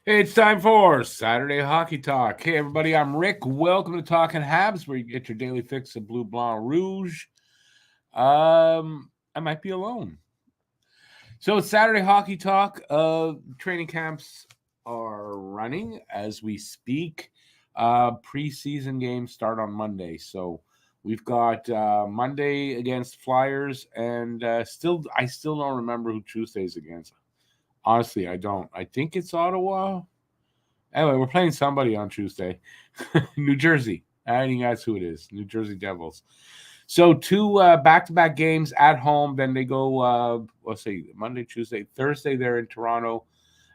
Hey, it's time for Saturday Hockey Talk. Hey, everybody, I'm Rick. Welcome to Talking Habs, where you get your daily fix of Blue, Blanc, Rouge. I might be alone. So it's Saturday Hockey Talk. Training camps are running as we speak. Preseason games start on Monday, so we've got Monday against Flyers, and I still don't remember who Tuesday's against. Honestly, I don't. I think it's Ottawa. Anyway, we're playing somebody on Tuesday. New Jersey. I think that's who it is. New Jersey Devils. So two back-to-back games at home. Then they go, let's see, Monday, Tuesday, Thursday they're in Toronto.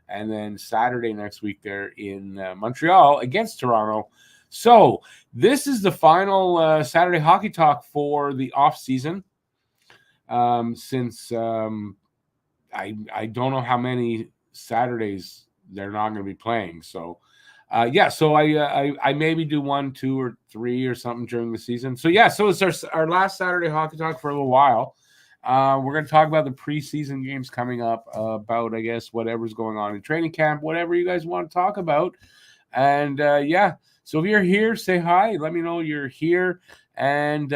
And then Saturday next week they're in Montreal against Toronto. So this is the final Saturday hockey talk for the off season. Since I don't know how many Saturdays they're not going to be playing. So, so I maybe do 1, 2, or 3 or something during the season. So so it's our last Saturday hockey talk for a little while. We're going to talk about the preseason games coming up, about I guess whatever's going on in training camp, whatever you guys want to talk about, and So if you're here, say hi. Let me know you're here, and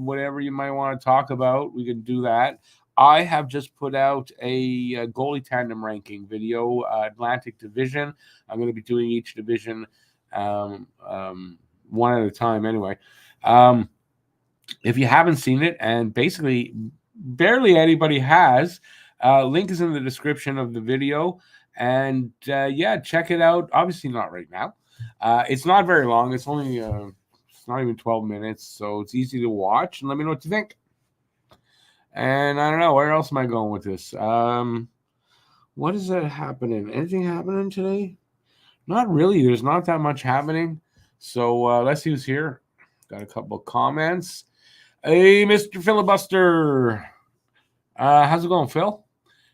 whatever you might want to talk about, we can do that. I have just put out a goalie tandem ranking video, Atlantic Division. I'm going to be doing each division one at a time anyway. If you haven't seen it, and basically barely anybody has, link is in the description of the video. And check it out. Obviously, not right now. It's not very long. It's only it's not even 12 minutes, so it's easy to watch. And let me know what you think. And I don't know, where else am I going with this? What is that happening? Anything happening today? Not really. There's not that much happening. So let's see who's here. Got a couple of comments. Hey, Mr. Filibuster. How's it going, Phil?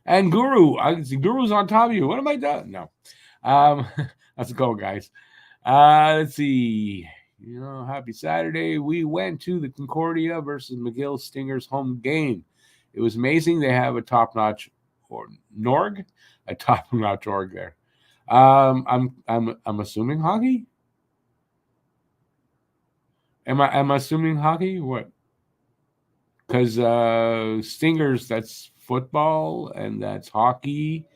And Guru. I see Guru's on top of you. What am I doing? No. How's it going, guys? Let's see. Happy Saturday. We went to the Concordia versus McGill Stingers home game. It was amazing. They have a top-notch a top-notch org there. I'm assuming hockey. Am I assuming hockey? What? Because Stingers, that's football and that's hockey,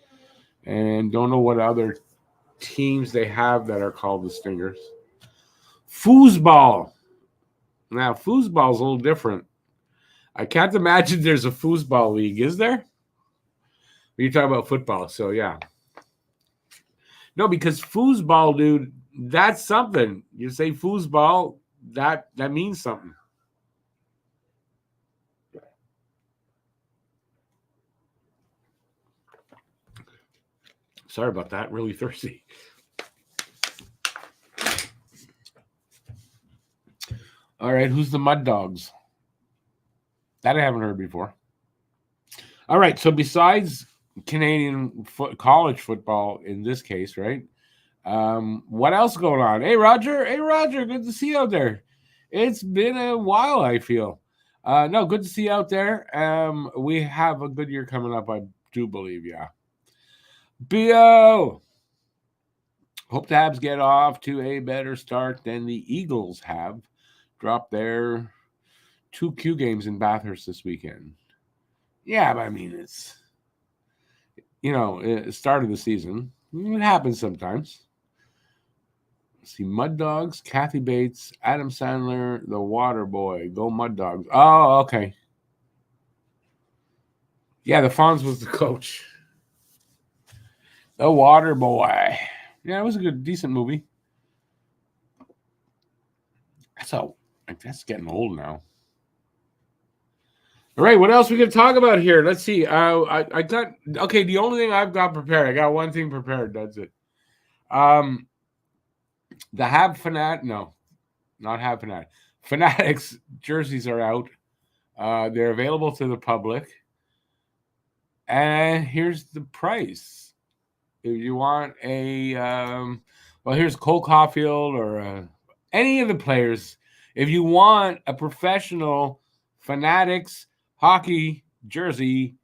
and don't know what other teams they have that are called the Stingers. Foosball. Now, foosball is a little different. I can't imagine there's a foosball league, is there? You're talking about football, so yeah. No, because foosball, dude, that's something. You say foosball, that means something. Sorry about that. Really thirsty. All right, who's the Mud Dogs? That I haven't heard before. All right, so besides Canadian college football in this case, right? What else going on? Hey, Roger. Hey, Roger. Good to see you out there. It's been a while, I feel. No, good to see you out there. We have a good year coming up, I do believe, yeah. BO! Hope the Habs get off to a better start than the Eagles have. Dropped their 2Q games in Bathurst this weekend. Yeah, but I mean, it's, start of the season. It happens sometimes. Let's see, Mud Dogs, Kathy Bates, Adam Sandler, The Water Boy. Go Mud Dogs. Oh, okay. Yeah, the Fonz was the coach. The Water Boy. Yeah, it was a decent movie. That's getting old now. All right, what else we gonna talk about here? Let's see. I got okay. The only thing I've got prepared, I got one thing prepared. That's it. The Hab Fanat, no, not Hab Fanat. Fanatics jerseys are out. They're available to the public, and here's the price. If you want here's Cole Caulfield or any of the players. If you want a professional Fanatics hockey jersey,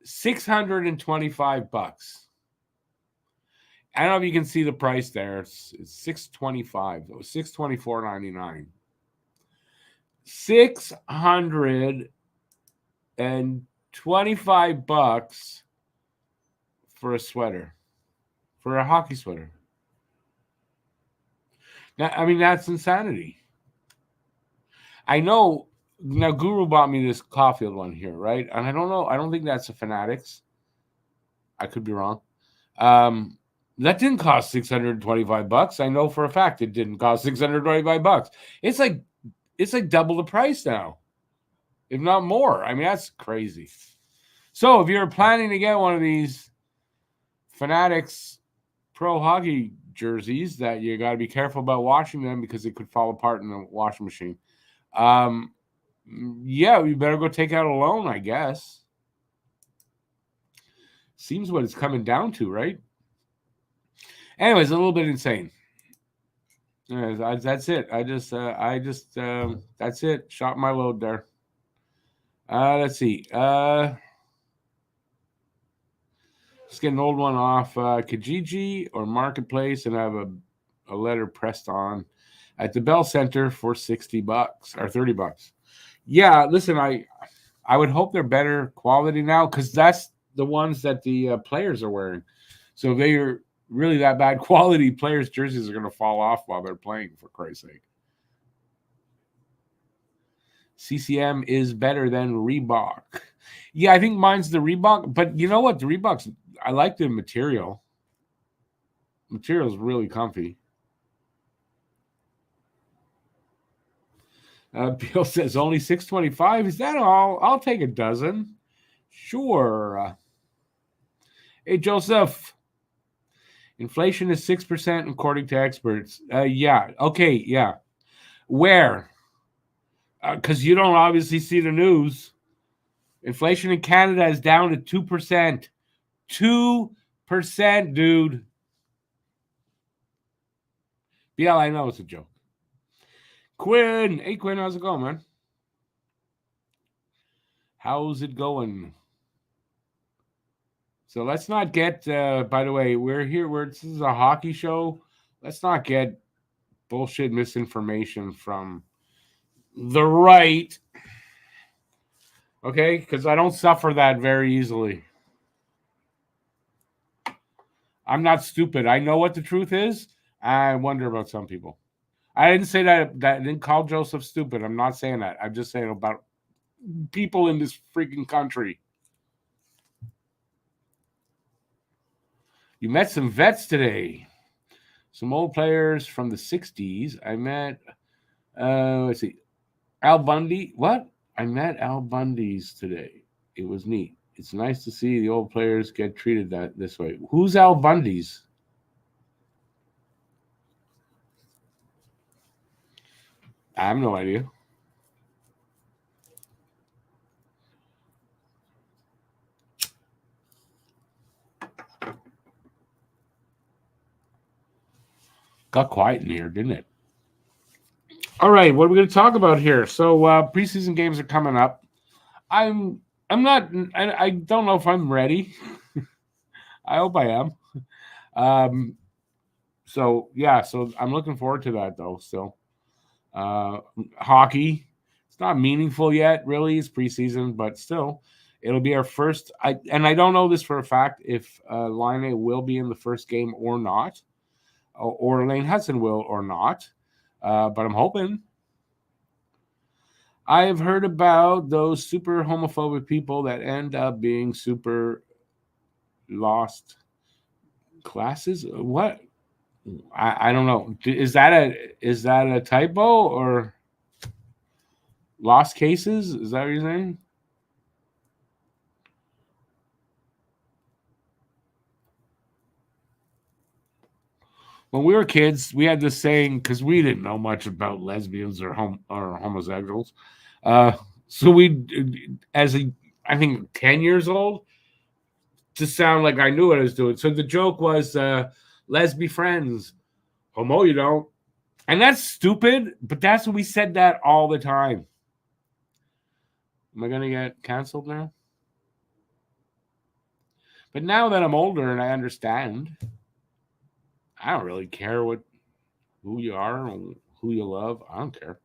$625. I don't know if you can see the price there. It's $625. It was $624.99. $625 for a sweater, for a hockey sweater. Now, I mean, that's insanity. I know. Now, Guru bought me this Caulfield one here, right? And I don't know. I don't think that's a Fanatics. I could be wrong. That didn't cost $625. I know for a fact it didn't cost $625. It's like double the price now, if not more. I mean, that's crazy. So if you're planning to get one of these Fanatics Pro Hockey jerseys, that you got to be careful about washing them because they could fall apart in the washing machine. Yeah, you better go take out a loan, I guess. Seems what it's coming down to, right? Anyways, a little bit insane. That's it. That's it. Shot my load there. Let's see. Let's get an old one off Kijiji or Marketplace, and I have a letter pressed on at the Bell Center for $60 or $30. Yeah, listen, I would hope they're better quality now because that's the ones that the players are wearing. So if they're really that bad quality, players' jerseys are going to fall off while they're playing, for Christ's sake. CCM is better than Reebok. Yeah, I think mine's the Reebok, but you know what? The Reeboks, I like the material. Material is really comfy. Bill says only $625. Is that all? I'll take a dozen. Sure. Hey, Joseph. Inflation is 6% according to experts. Yeah. Okay. Yeah. Where? Because you don't obviously see the news. Inflation in Canada is down to 2%. 2%, dude. BL, I know it's a joke. Quinn. Hey, Quinn. How's it going, man? How's it going? So let's not get, by the way, we're here, this is a hockey show. Let's not get bullshit misinformation from the right. Okay? Because I don't suffer that very easily. I'm not stupid. I know what the truth is. I wonder about some people. I didn't say that I didn't call Joseph stupid. I'm not saying that. I'm just saying about people in this freaking country. You met some vets today. Some old players from the 60s. I met, let's see, Al Bundy. What? I met Al Bundy's today. It was neat. It's nice to see the old players get treated this way. Who's Al Bundy's? I have no idea. Got quiet in here, didn't it? All right, what are we going to talk about here? So preseason games are coming up. I'm not. I don't know if I'm ready. I hope I am. So yeah, so I'm looking forward to that though. Still, hockey. It's not meaningful yet, really. It's preseason, but still, it'll be our first. I don't know this for a fact if Laine will be in the first game or not, or Lane Hudson will or not. But I'm hoping. I have heard about those super homophobic people that end up being super lost classes. What? I don't know. Is that a typo or lost cases? Is that what you're saying? When we were kids, we had this saying because we didn't know much about lesbians or homosexuals. So we, as a, I think 10 years old, to sound like I knew what I was doing. So the joke was, let's be friends. Homo, you don't. And that's stupid, but that's what we said that all the time. Am I going to get canceled now? But now that I'm older and I understand, I don't really care who you are or who you love. I don't care.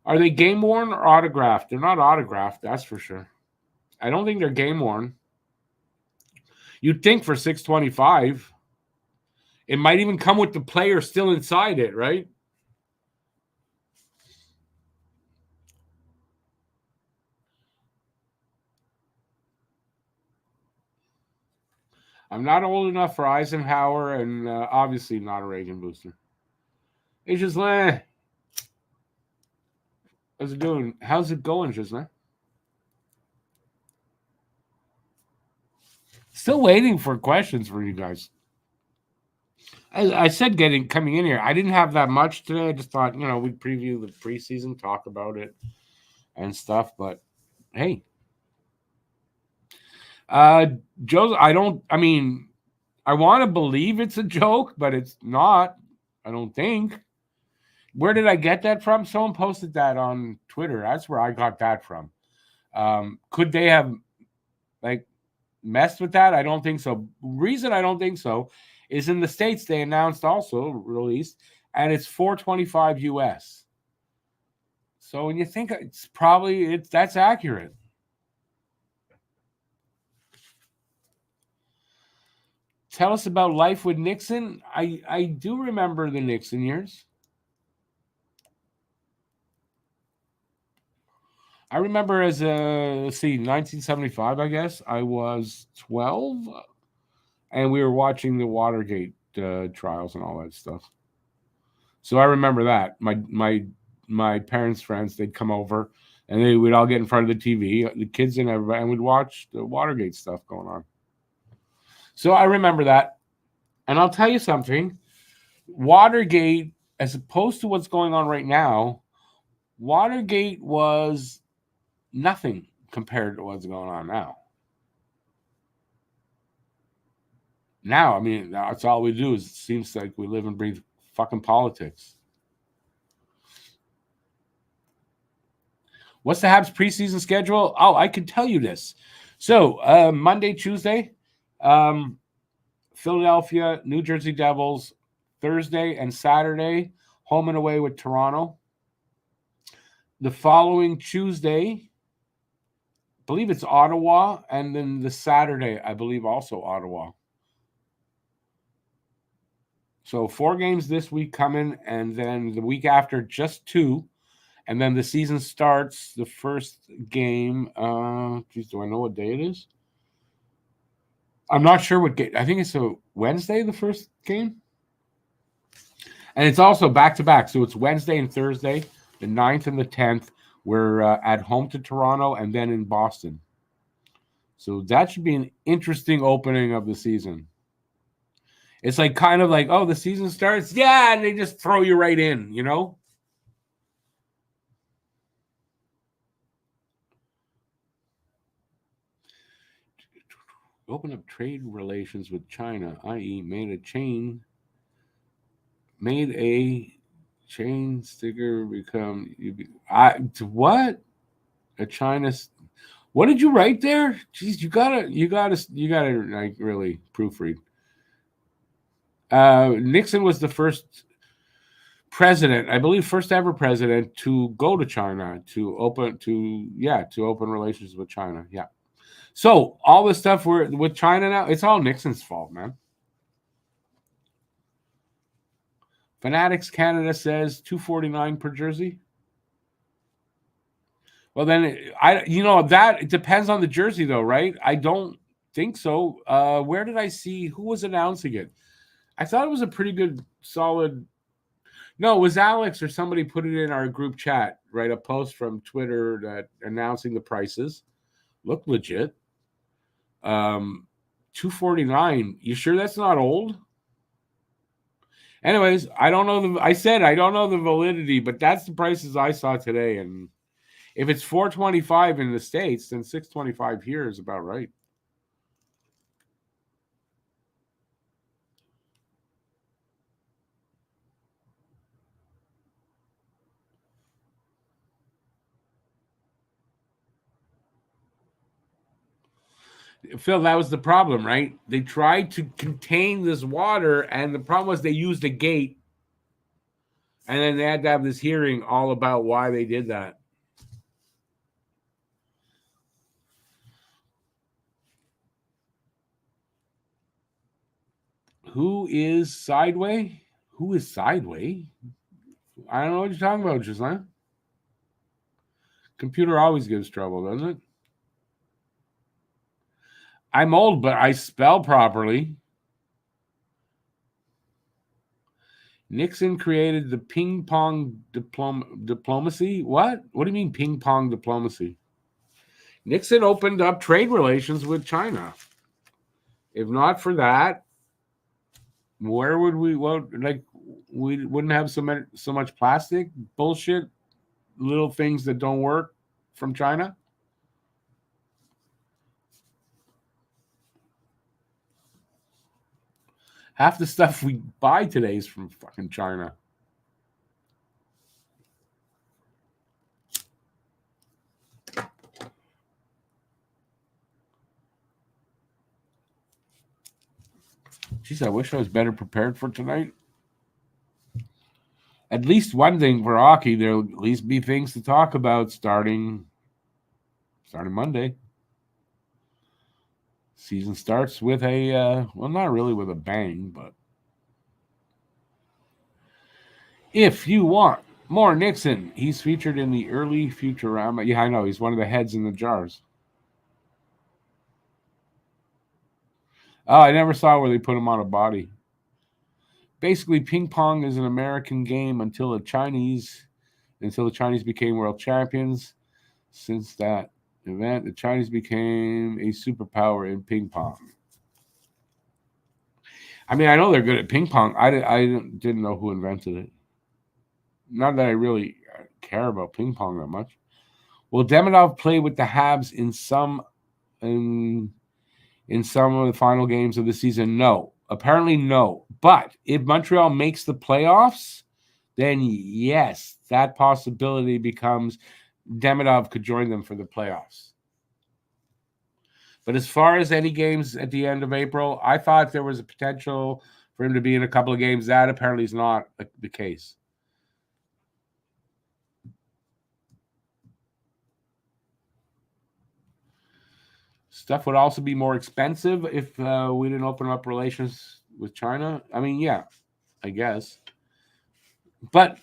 Are they game worn or autographed? They're not autographed, that's for sure. I don't think they're game worn. You'd think for 625, it might even come with the player still inside it, right? I'm not old enough for Eisenhower, and obviously not a Reagan booster. It's just how's it doing? How's it going, Gisna? Still waiting for questions for you guys. I said coming in here. I didn't have that much today. I just thought, we'd preview the preseason, talk about it and stuff. But hey, uh Joe, I want to believe it's a joke, but it's not. I don't think. Where did I get that from? Someone posted that on Twitter. That's where I got that from. Could they have like messed with that? I don't think so. Reason I don't think so is in the States they announced also released, and it's 425 US. So when you think that's accurate. Tell us about life with Nixon. I do remember the Nixon years. I remember as a, let's see, 1975, I guess. I was 12, and we were watching the Watergate trials and all that stuff. So I remember that. My parents' friends, they'd come over, and they would all get in front of the TV, the kids and everybody, and we'd watch the Watergate stuff going on. So I remember that. And I'll tell you something. Watergate, as opposed to what's going on right now, Watergate was nothing compared to what's going on now. Now, I mean, that's all we do. Is it seems like we live and breathe fucking politics. What's the Habs preseason schedule? Oh, I can tell you this. So Monday, Tuesday, Philadelphia, New Jersey Devils. Thursday and Saturday, home and away with Toronto. The following Tuesday, I believe it's Ottawa, and then the Saturday, I believe also Ottawa. So 4 games this week coming, and then the week after, just 2. And then the season starts the first game. Do I know what day it is? I'm not sure what game. I think it's a Wednesday, the first game. And it's also back to back. So it's Wednesday and Thursday, the 9th and the 10th. We're at home to Toronto and then in Boston. So that should be an interesting opening of the season. It's like kind of like, oh, the season starts. Yeah, and they just throw you right in, Open up trade relations with China, i.e., made a chain sticker become what? A China. What did you write there? Jeez, you gotta like really proofread. Nixon was the first president, I believe, first ever president to go to China to open relations with China. Yeah. So all the stuff we're with China now, it's all Nixon's fault, man. Fanatics Canada says 249 per jersey. Well, then that it depends on the jersey, though, right? I don't think so. Where did I see who was announcing it? I thought it was a pretty good, solid. No, it was Alex or somebody put it in our group chat, right? A post from Twitter that announcing the prices. Looked legit. 249. You sure that's not old? Anyways, I don't know I said I don't know the validity, but that's the prices I saw today. And if it's 425 in the States, then 625 here is about right. Phil, that was the problem, right? They tried to contain this water, and the problem was they used a gate, and then they had to have this hearing all about why they did that. Who is Sideway? Who is Sideway? I don't know what you're talking about, Gislain. Computer always gives trouble, doesn't it? I'm old, but I spell properly. Nixon created the ping pong diplomacy. What? What do you mean ping pong diplomacy? Nixon opened up trade relations with China. If not for that, where would we? Well, like we wouldn't have so much plastic bullshit, little things that don't work from China. Half the stuff we buy today is from fucking China. Jeez, I wish I was better prepared for tonight. At least one thing for hockey, there'll at least be things to talk about starting Monday. Season starts with a well, not really with a bang, but if you want more Nixon, he's featured in the early Futurama. Yeah, I know he's one of the heads in the jars. Oh, I never saw where they put him on a body. Basically, ping pong is an American game until the Chinese became world champions. Since that event, the Chinese became a superpower in ping pong. I mean, I know they're good at ping pong. I didn't know who invented it. Not that I really care about ping pong that much. Will Demidov play with the Habs in some of the final games of the season? No. Apparently, no. But if Montreal makes the playoffs, then yes, that possibility becomes Demidov could join them for the playoffs. But as far as any games at the end of April, I thought there was a potential for him to be in a couple of games. That apparently is not the case. Stuff would also be more expensive if we didn't open up relations with China. I mean, yeah, I guess. But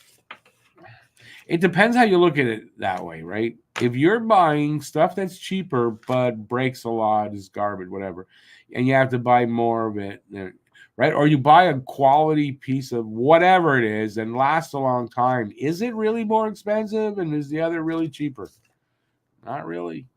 it depends how you look at it that way, right? If you're buying stuff that's cheaper but breaks a lot, is garbage, whatever, and you have to buy more of it, right? Or you buy a quality piece of whatever it is and lasts a long time, is it really more expensive and is the other really cheaper? Not really.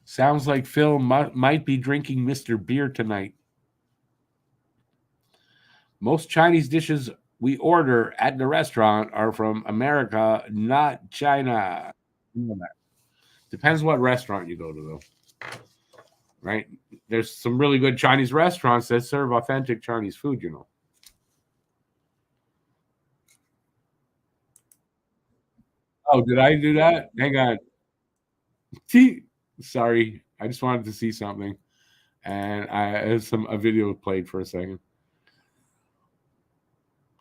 Sounds like Phil might be drinking Mr. Beer tonight. Most Chinese dishes we order at the restaurant are from America, not China. Depends what restaurant you go to, though. Right? There's some really good Chinese restaurants that serve authentic Chinese food, you know. Oh, did I do that? Hang on. Sorry. I just wanted to see something. And a video played for a second.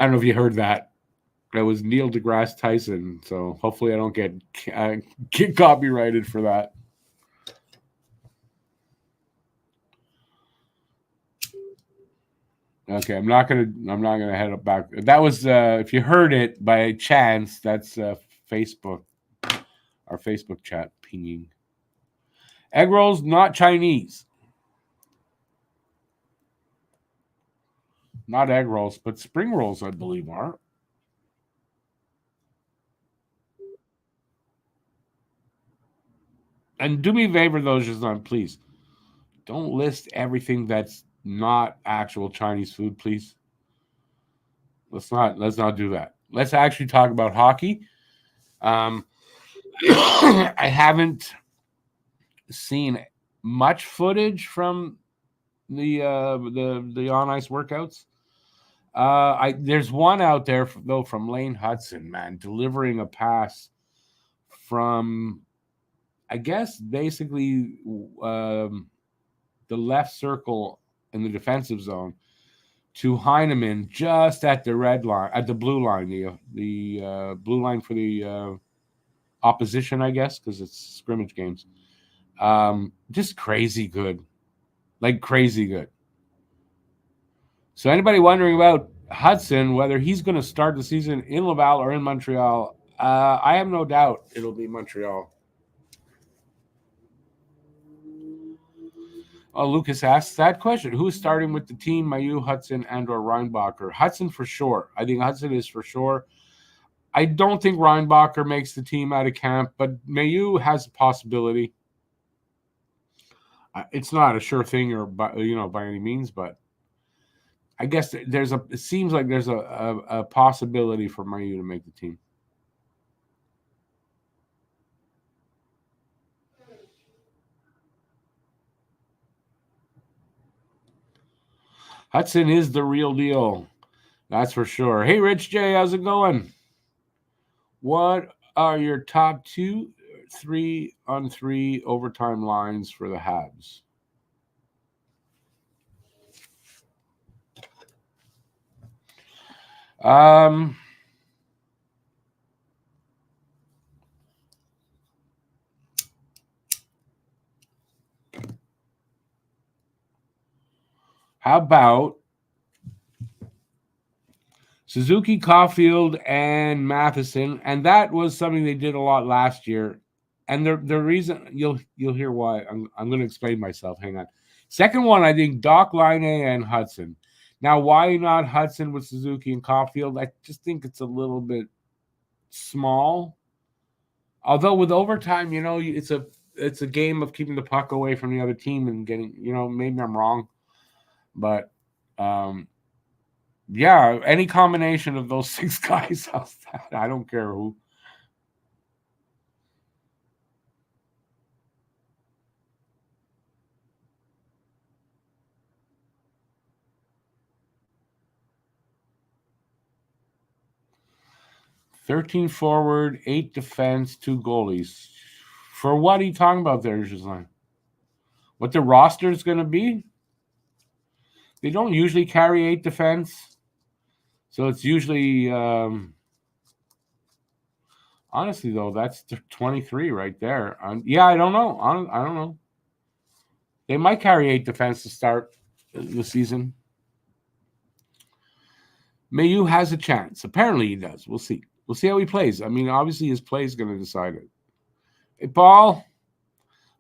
I don't know if you heard that. That was Neil deGrasse Tyson. So hopefully I don't get copyrighted for that. Okay, I'm not gonna head up back. That was if you heard it by chance, that's Facebook, our Facebook chat pinging. Egg rolls not Chinese. Not egg rolls, but spring rolls, I believe, are. And do me a favor, though, Jazan, please. Don't list everything that's not actual Chinese food, please. Let's not do that. Let's actually talk about hockey. Um, I haven't seen much footage from the on ice workouts. There's one out there though from Lane Hudson, man, delivering a pass from, I guess, basically the left circle in the defensive zone to Heineman just at the red line, at the blue line, the blue line for the opposition, I guess, because it's scrimmage games. Just crazy good, like crazy good. So anybody wondering about Hudson, whether he's going to start the season in Laval or in Montreal, I have no doubt it'll be Montreal. Oh, Lucas asks that question. Who's starting with the team, Mayu, Hudson, and or Reinbacher? Hudson for sure. I think Hudson is for sure. I don't think Reinbacher makes the team out of camp, but Mayu has a possibility. It's not a sure thing or by any means, but I guess it seems like there's a possibility for Mayu to make the team. Hudson is the real deal. That's for sure. Hey, Rich J, how's it going? What are your top 2, 3-on-3 overtime lines for the Habs? How about Suzuki, Caulfield, and Matheson? And that was something they did a lot last year. And the reason you'll hear why. I'm going to explain myself. Hang on. Second one, I think Doc, Line and Hudson. Now, why not Hudson with Suzuki and Caulfield? I just think it's a little bit small. Although with overtime, it's a game of keeping the puck away from the other team and getting, maybe I'm wrong, but yeah, any combination of those 6 guys, I don't care who. $13 forward, 8 defense, 2 goalies. For what are you talking about there, Gislain? What the roster is going to be? They don't usually carry 8 defense. So it's usually, honestly, though, that's 23 right there. Yeah, I don't know. I don't know. They might carry 8 defense to start the season. Mayu has a chance. Apparently he does. We'll see. We'll see how he plays. I mean, obviously his play is going to decide it. Hey, Paul,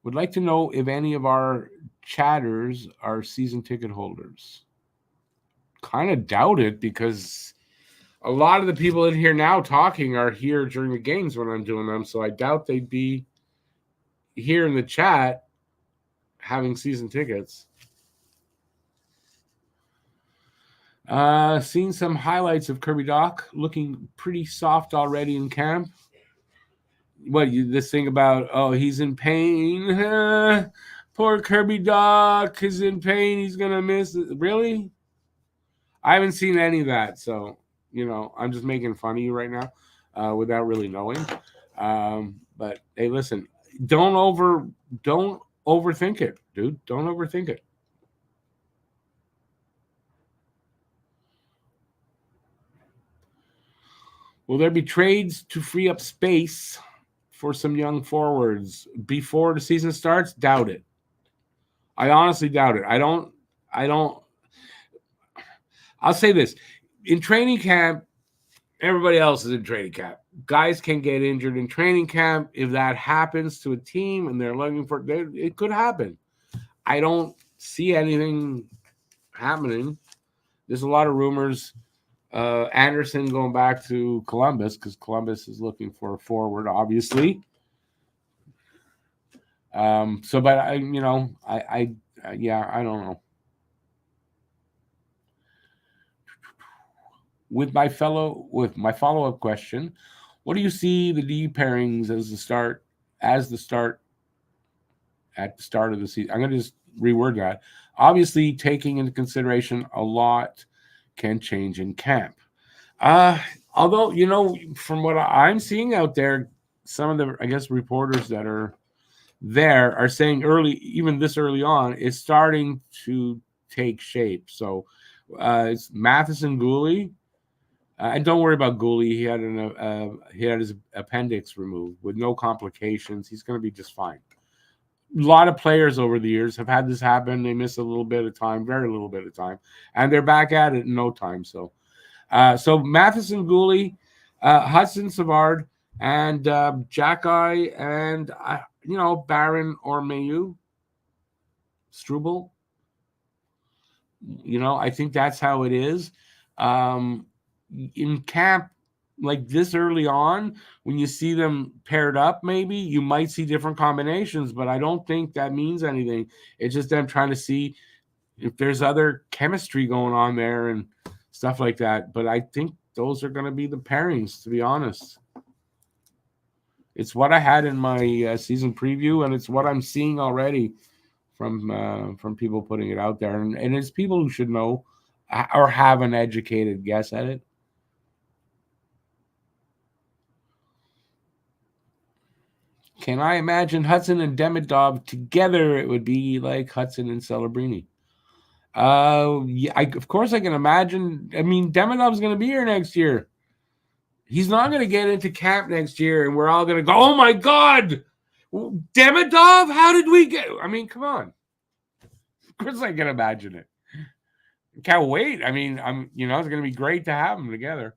would like to know if any of our chatters are season ticket holders. Kind of doubt it because a lot of the people in here now talking are here during the games when I'm doing them. So I doubt they'd be here in the chat having season tickets. Seen some highlights of Kirby Doc looking pretty soft already in camp. What this thing about? Oh, he's in pain. Poor Kirby Doc is in pain. He's gonna miss it. Really? I haven't seen any of that, so I'm just making fun of you right now, without really knowing. But hey, listen, don't overthink it, dude. Don't overthink it. Will there be trades to free up space for some young forwards before the season starts? Doubt it. I honestly doubt it. I don't. I'll say this. In training camp, everybody else is in training camp. Guys can get injured in training camp. If that happens to a team and they're looking for it, it could happen. I don't see anything happening. There's a lot of rumors. Anderson going back to Columbus because Columbus is looking for a forward, obviously. But I don't know. With my follow-up question, what do you see the D pairings as the start at the start of the season. I'm going to just reword that. Obviously, taking into consideration a lot can change in camp. Uh, Although, from what I'm seeing out there, some of the, I guess, reporters that are there are saying even this early on, it's starting to take shape. So it's Matheson Gooley. And don't worry about Gooley. He had his appendix removed with no complications. He's going to be just fine. A lot of players over the years have had this happen. They miss a little bit of time, very little bit of time, and they're back at it in no time. So Matheson Gooley, Hudson Savard, and Jacky, and Barron or Mayu, Struble. I think that's how it is. In camp, like this early on, when you see them paired up, maybe you might see different combinations, but I don't think that means anything. It's just them trying to see if there's other chemistry going on there and stuff like that. But I think those are going to be the pairings, to be honest. It's what I had in my season preview, and it's what I'm seeing already from people putting it out there. And it's people who should know or have an educated guess at it. Can I imagine Hudson and Demidov together? It would be like Hudson and Celebrini. Yeah, of course I can imagine. I mean, Demidov's going to be here next year. He's not going to get into camp next year, and we're all going to go, "Oh my God, Demidov! How did we get?" I mean, come on. Of course I can imagine it. Can't wait. I mean, it's going to be great to have them together.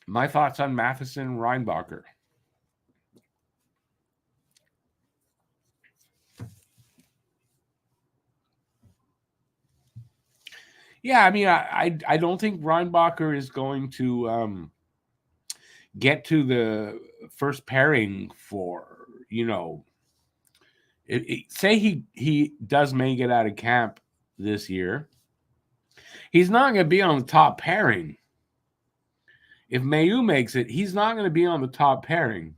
My thoughts on Matheson Reinbacher. Yeah, I mean, I don't think Reinbacher is going to get to the first pairing for, say he does make it out of camp this year. He's not going to be on the top pairing. If Mayu makes it, he's not going to be on the top pairing.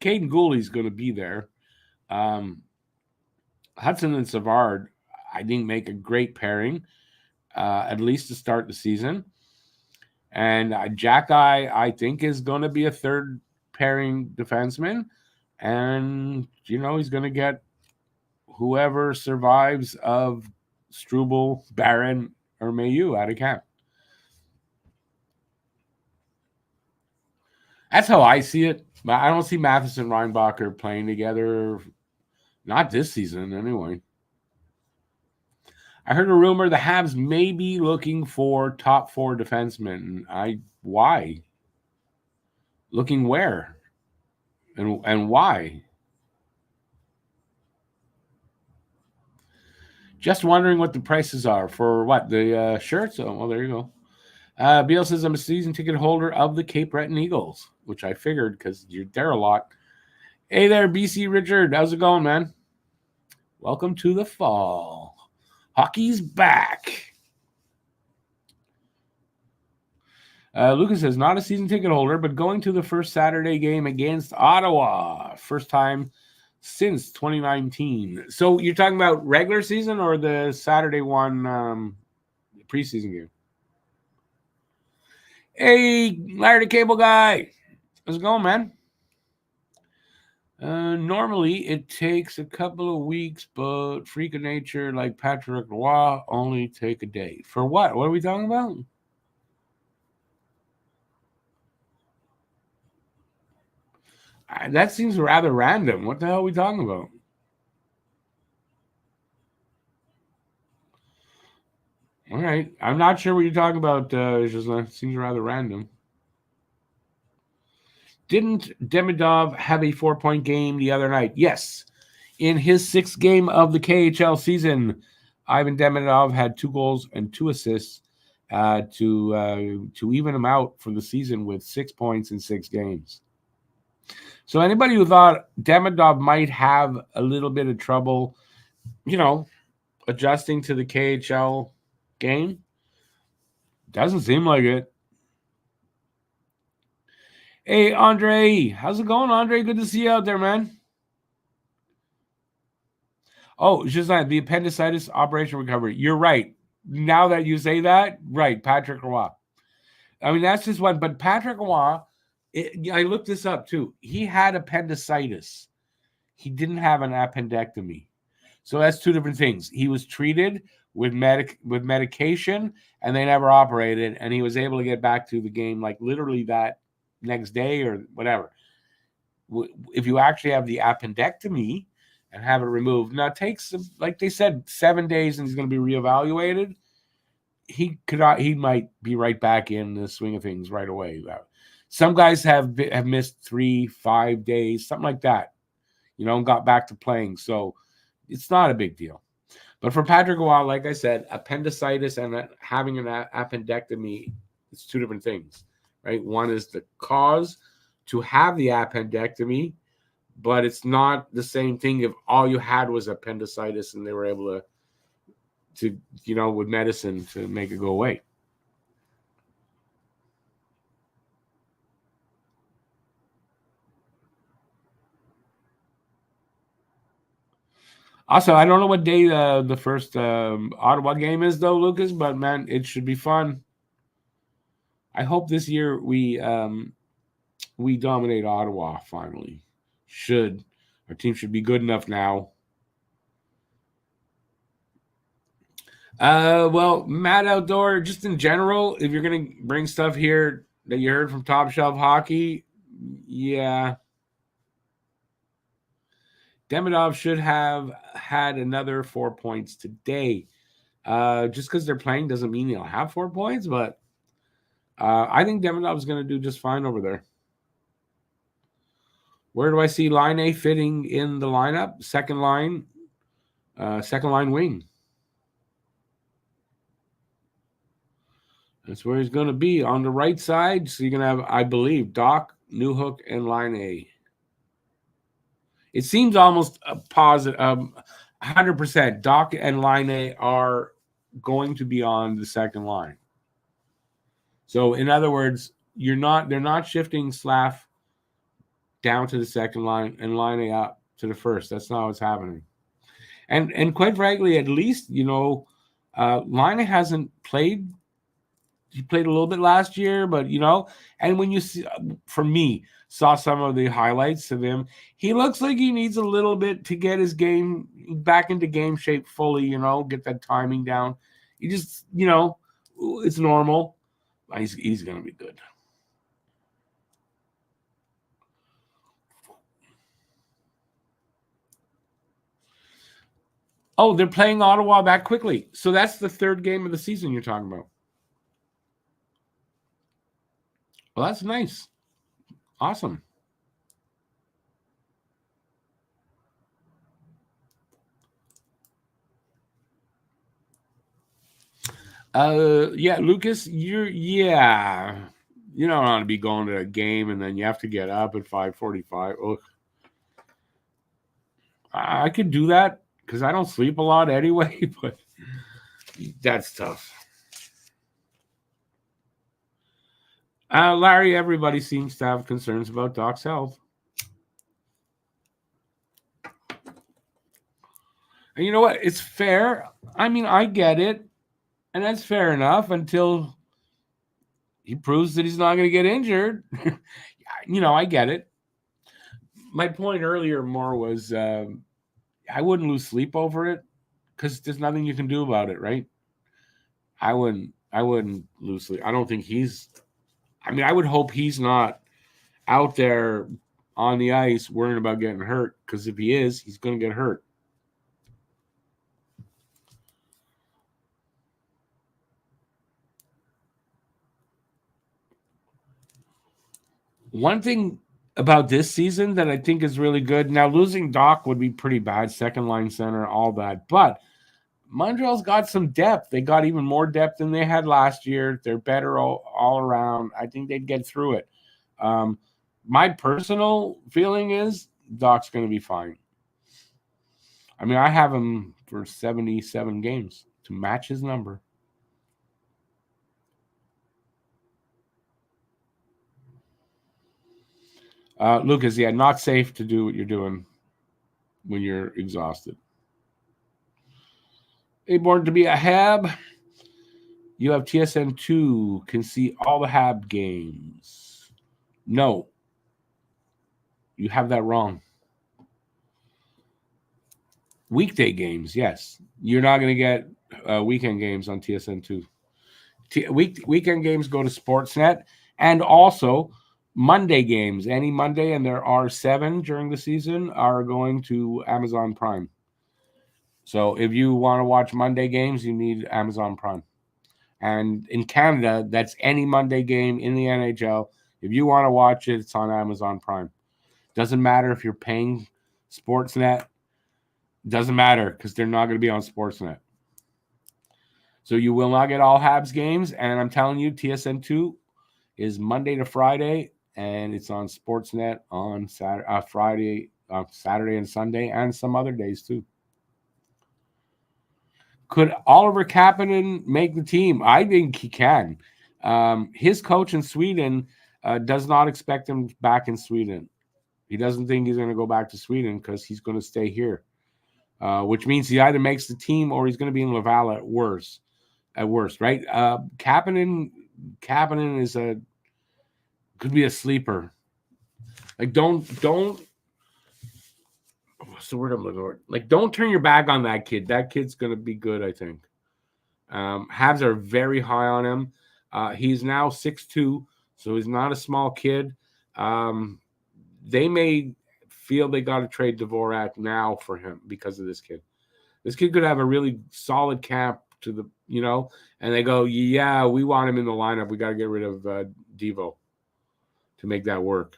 Caden Gooley's going to be there. Hudson and Savard, I think, make a great pairing, at least to start the season. And Jacky, I think, is going to be a third pairing defenseman. And, he's going to get whoever survives of Struble, Barron, or Mayu out of camp. That's how I see it. I don't see Matheson and Reinbacher playing together. Not this season, anyway. I heard a rumor the Habs may be looking for top 4 defensemen. Why? Looking where? And why? Just wondering what the prices are for what? The shirts? Oh, well, there you go. Beal says, I'm a season ticket holder of the Cape Breton Eagles, which I figured because you're there a lot. Hey there, BC Richard. How's it going, man? Welcome to the fall. Hockey's back. Lucas says, not a season ticket holder, but going to the first Saturday game against Ottawa. First time since 2019. So you're talking about regular season or the Saturday one preseason game? Hey, Larry the Cable Guy. How's it going, man? Normally it takes a couple of weeks, but freak of nature like Patrick Roy only take a day. For what? What are we talking about? That seems rather random. What the hell are we talking about? All right. I'm not sure what you're talking about. It just seems rather random. Didn't Demidov have a 4-point game the other night? Yes. In his 6th game of the KHL season, Ivan Demidov had 2 goals and 2 assists to even him out for the season with 6 points in 6 games. So anybody who thought Demidov might have a little bit of trouble, adjusting to the KHL game, doesn't seem like it. Hey, Andre. How's it going, Andre? Good to see you out there, man. Oh, it's just like the appendicitis operation recovery. You're right. Now that you say that, right, Patrick Roy. I mean, that's just one. But Patrick Roy, I looked this up too. He had appendicitis. He didn't have an appendectomy. So that's two different things. He was treated with medication, and they never operated, and he was able to get back to the game like literally that next day or whatever. If you actually have the appendectomy and have it removed, now it takes, like they said, 7 days, and he's going to be reevaluated. He might be right back in the swing of things right away. Some guys have missed 3-5 days, something like that, and got back to playing. So it's not a big deal. But for Patrick Roy, like I said, appendicitis and having an appendectomy, it's two different things, right? One is the cause to have the appendectomy, but it's not the same thing if all you had was appendicitis and they were able to with medicine to make it go away. Also, I don't know what day the first Ottawa game is, though, Lucas, but man, it should be fun. I hope this year we dominate Ottawa finally. Our team should be good enough now. Well, Matt Outdoor, just in general, if you're gonna bring stuff here that you heard from Top Shelf Hockey, yeah, Demidov should have had another 4 points today. Just because they're playing doesn't mean he'll have 4 points, but I think Demidov is going to do just fine over there. Where do I see Line A fitting in the lineup? Second line wing. That's where he's going to be on the right side. So you're going to have, I believe, Doc, Newhook, and Line A. It seems almost a positive, 100%. Doc and Line A are going to be on the second line. So in other words, they're not shifting Slav down to the second line and Line A up to the first. That's not what's happening. And quite frankly, at least Line A hasn't played. He played a little bit last year, but and when you see, for me, saw some of the highlights of him, he looks like he needs a little bit to get his game back into game shape fully. Get that timing down. He just, it's normal. He's going to be good. Oh, they're playing Ottawa that quickly. So that's the third game of the season you're talking about. Well, that's nice. Awesome. Yeah, Lucas, you don't want to be going to a game and then you have to get up at 5:45. Oh, I could do that because I don't sleep a lot anyway, but that's tough. Larry, everybody seems to have concerns about Doc's health. And you know what? It's fair. I mean, I get it. And that's fair enough until he proves that he's not going to get injured. I get it. My point earlier more was I wouldn't lose sleep over it because there's nothing you can do about it, right? I wouldn't lose sleep. I don't think I would hope he's not out there on the ice worrying about getting hurt, because if he is, he's going to get hurt. One thing about this season that I think is really good, now losing Doc would be pretty bad, second line center, all that, but Montreal's got some depth. They got even more depth than they had last year. They're better all around. I think they'd get through it. My personal feeling is Doc's going to be fine. I mean, I have him for 77 games to match his number. Lucas, yeah, not safe to do what you're doing when you're exhausted. Hey, born to be a Hab. You have TSN2, can see all the Hab games. No, you have that wrong. Weekday games, yes. You're not going to get weekend games on TSN2. Weekend games go to Sportsnet, and also Monday games. Any Monday, and there are 7 during the season, are going to Amazon Prime. So if you want to watch Monday games, you need Amazon Prime. And in Canada, that's any Monday game in the NHL. If you want to watch it, it's on Amazon Prime. Doesn't matter if you're paying Sportsnet. Doesn't matter because they're not going to be on Sportsnet. So you will not get all Habs games. And I'm telling you, TSN2 is Monday to Friday, and it's on Sportsnet on Saturday and Sunday, and some other days too. Could Oliver Kapanen make the team? I think he can. His coach in Sweden does not expect him back in Sweden. He doesn't think he's going to go back to Sweden because he's going to stay here, which means he either makes the team or he's going to be in Laval at worst. At worst, right? Kapanen is could be a sleeper. Like don't what's the word I'm looking for? Like don't turn your back on that kid. That kid's going to be good, I think. Habs are very high on him. He's now 6'2", so he's not a small kid. They may feel they got to trade Dvorak now for him because of this kid. This kid could have a really solid camp to the, and they go, yeah, we want him in the lineup. We got to get rid of Devo to make that work.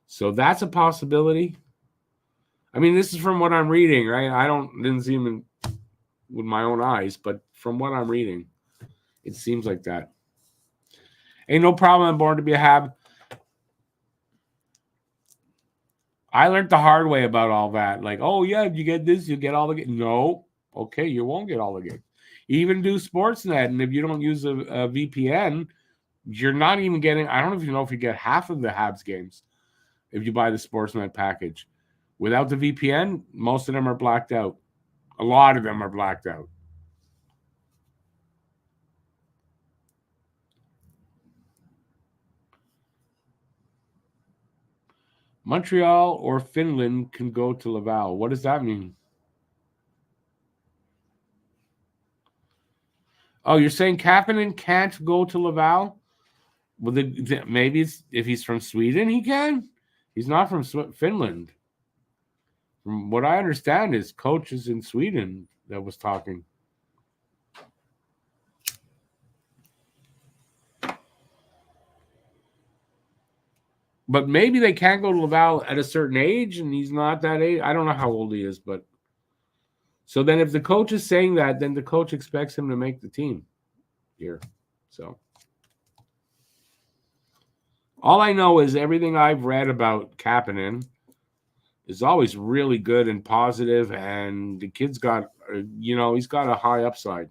So that's a possibility. I mean, this is from what I'm reading, right? I didn't see him with my own eyes, but from what I'm reading, it seems like that. Ain't no problem. I'm born to be a Hab. I learned the hard way about all that. Like, oh, yeah, you get this, you get all the games. No. Okay, you won't get all the games. Even do Sportsnet, and if you don't use a VPN, you're not even getting, I don't even know if you get half of the Habs games if you buy the Sportsnet package. Without the VPN, most of them are blacked out. A lot of them are blacked out. Montreal or Finland can go to Laval. What does that mean? Oh, you're saying Kapanen can't go to Laval? Well, maybe if he's from Sweden, he can. He's not from Finland. From what I understand, his coach is in Sweden that was talking. But maybe they can't go to Laval at a certain age, and he's not that age. I don't know how old he is, but so then if the coach is saying that, then the coach expects him to make the team here. So all I know is everything I've read about Kapanen is always really good and positive, and the kid's got, he's got a high upside.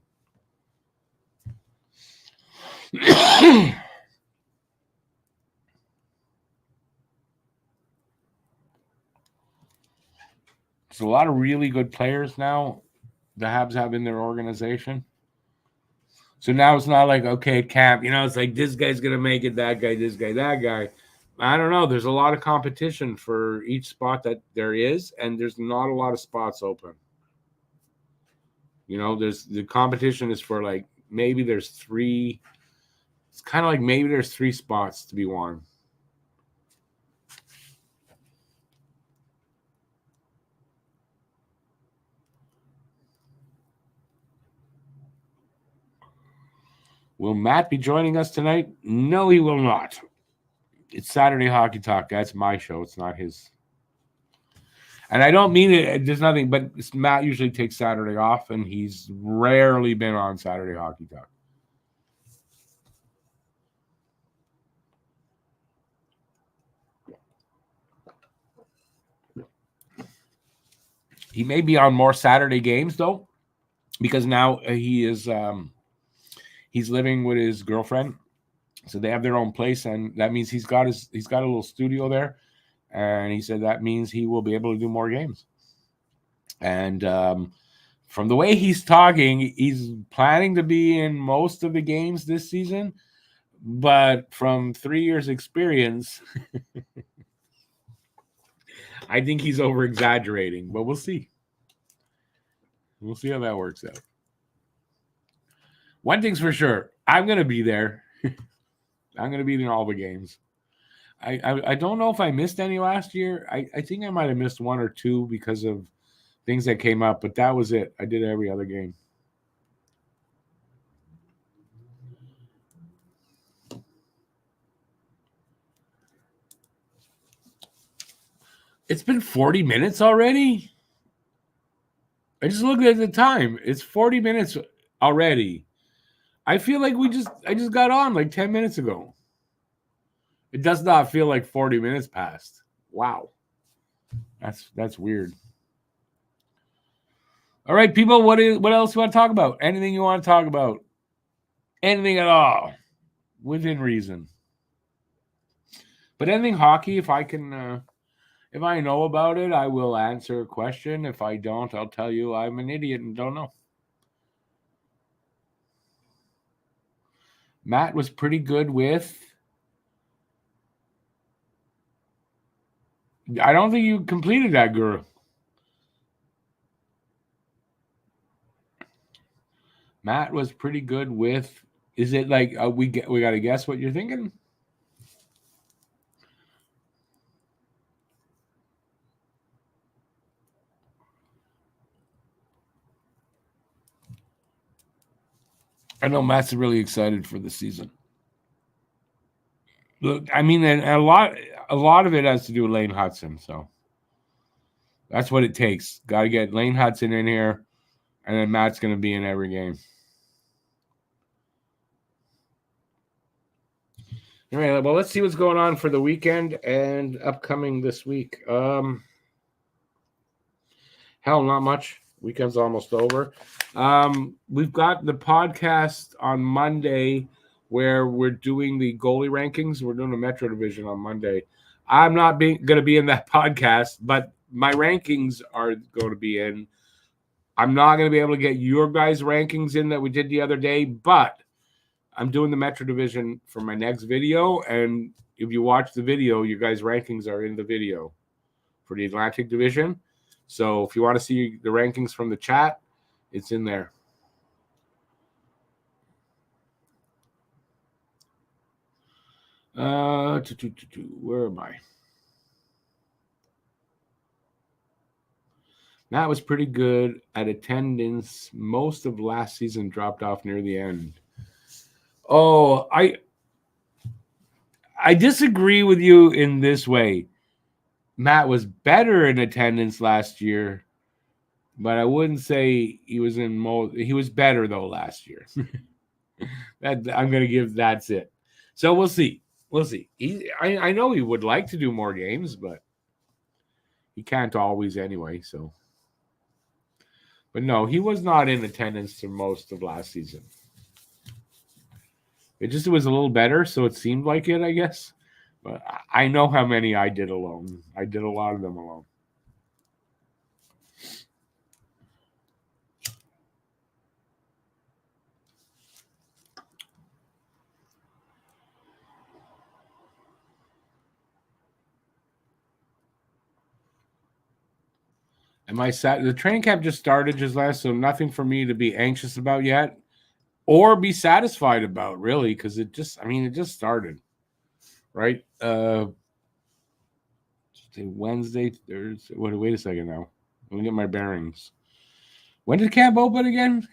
There's a lot of really good players now the Habs have in their organization. So now it's not like, okay, camp, it's like this guy's going to make it, that guy, this guy, that guy. I don't know. There's a lot of competition for each spot that there is, and there's not a lot of spots open. There's the competition is for like maybe there's 3. It's kind of like maybe there's 3 spots to be won. Will Matt be joining us tonight? No, he will not. It's Saturday Hockey Talk. That's my show. It's not his. And I don't mean it. There's nothing, but Matt usually takes Saturday off, and he's rarely been on Saturday Hockey Talk. He may be on more Saturday games though, because now he is he's living with his girlfriend, so they have their own place, and that means he's got a little studio there, And he said that means he will be able to do more games. And from the way he's talking, he's planning to be in most of the games this season. But from 3 years' experience, I think he's over exaggerating. But we'll see. We'll see how that works out. One thing's for sure, I'm going to be there. I'm going to be in all the games. I don't know if I missed any last year. I think I might have missed one or two because of things that came up, but that was it. I did every other game. It's been 40 minutes already? I just looked at the time. It's 40 minutes already. I feel like I just got on like 10 minutes ago. It does not feel like 40 minutes passed. Wow. That's weird. All right, people, what else you want to talk about? Anything you want to talk about? Anything at all within reason. But anything hockey, if I can if I know about it, I will answer a question. If I don't, I'll tell you I'm an idiot and don't know. Matt was pretty good with. I don't think you completed that, Guru. Matt was pretty good with. Is it like we got to guess what you're thinking? I know Matt's really excited for the season. Look, I mean, a lot of it has to do with Lane Hudson. So that's what it takes. Got to get Lane Hudson in here, and then Matt's going to be in every game. All right. Well, let's see what's going on for the weekend and upcoming this week. Hell, not much. Weekend's almost over. We've got the podcast on Monday where we're doing the goalie rankings. We're doing the Metro Division on Monday. I'm not going to be in that podcast, but my rankings are going to be in. I'm not going to be able to get your guys' rankings in that we did the other day, but I'm doing the Metro Division for my next video. And if you watch the video, your guys' rankings are in the video for the Atlantic Division. So if you want to see the rankings from the chat, it's in there. Where am I? Matt was pretty good at attendance. Most of last season dropped off near the end. Oh, I disagree with you in this way. Matt was better in attendance last year, but I wouldn't say he was in most. He was better though last year. I'm going to give that's it. So we'll see. We'll see. I know he would like to do more games, but he can't always anyway. So, but no, he was not in attendance for most of last season. It was a little better, so it seemed like it, I guess. But I know how many I did alone. I did a lot of them alone. Am I sad? The training camp just started just last, so nothing for me to be anxious about yet or be satisfied about, really, because it just started, right? Wednesday, Thursday. Wait a second now. Let me get my bearings. When did camp open again?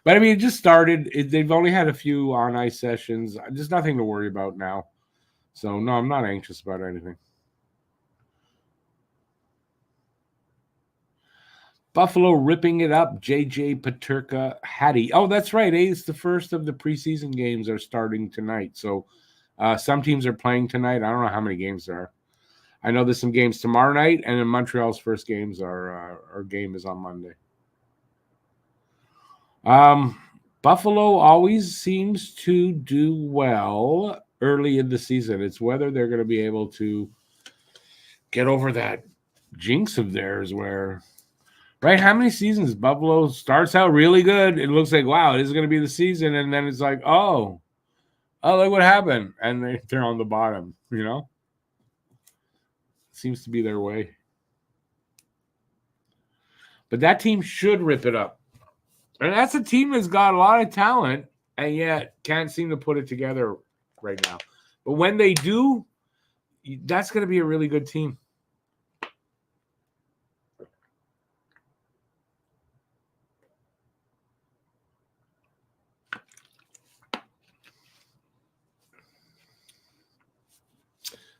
But I mean, it just started. They've only had a few on ice sessions. There's nothing to worry about now. So no, I'm not anxious about anything. Buffalo ripping it up. JJ Paterka Hattie. Oh, that's right. It's the first of the preseason games are starting tonight. So some teams are playing tonight. I don't know how many games there are. I know there's some games tomorrow night, and then Montreal's first games our game is on Monday. Buffalo always seems to do well early in the season. It's whether they're going to be able to get over that jinx of theirs where, right? How many seasons Buffalo starts out really good? It looks like, wow, this is going to be the season. And then it's like, oh, look what happened. And they're on the bottom, Seems to be their way. But that team should rip it up. And that's a team that's got a lot of talent and yet can't seem to put it together right now. But when they do, that's going to be a really good team.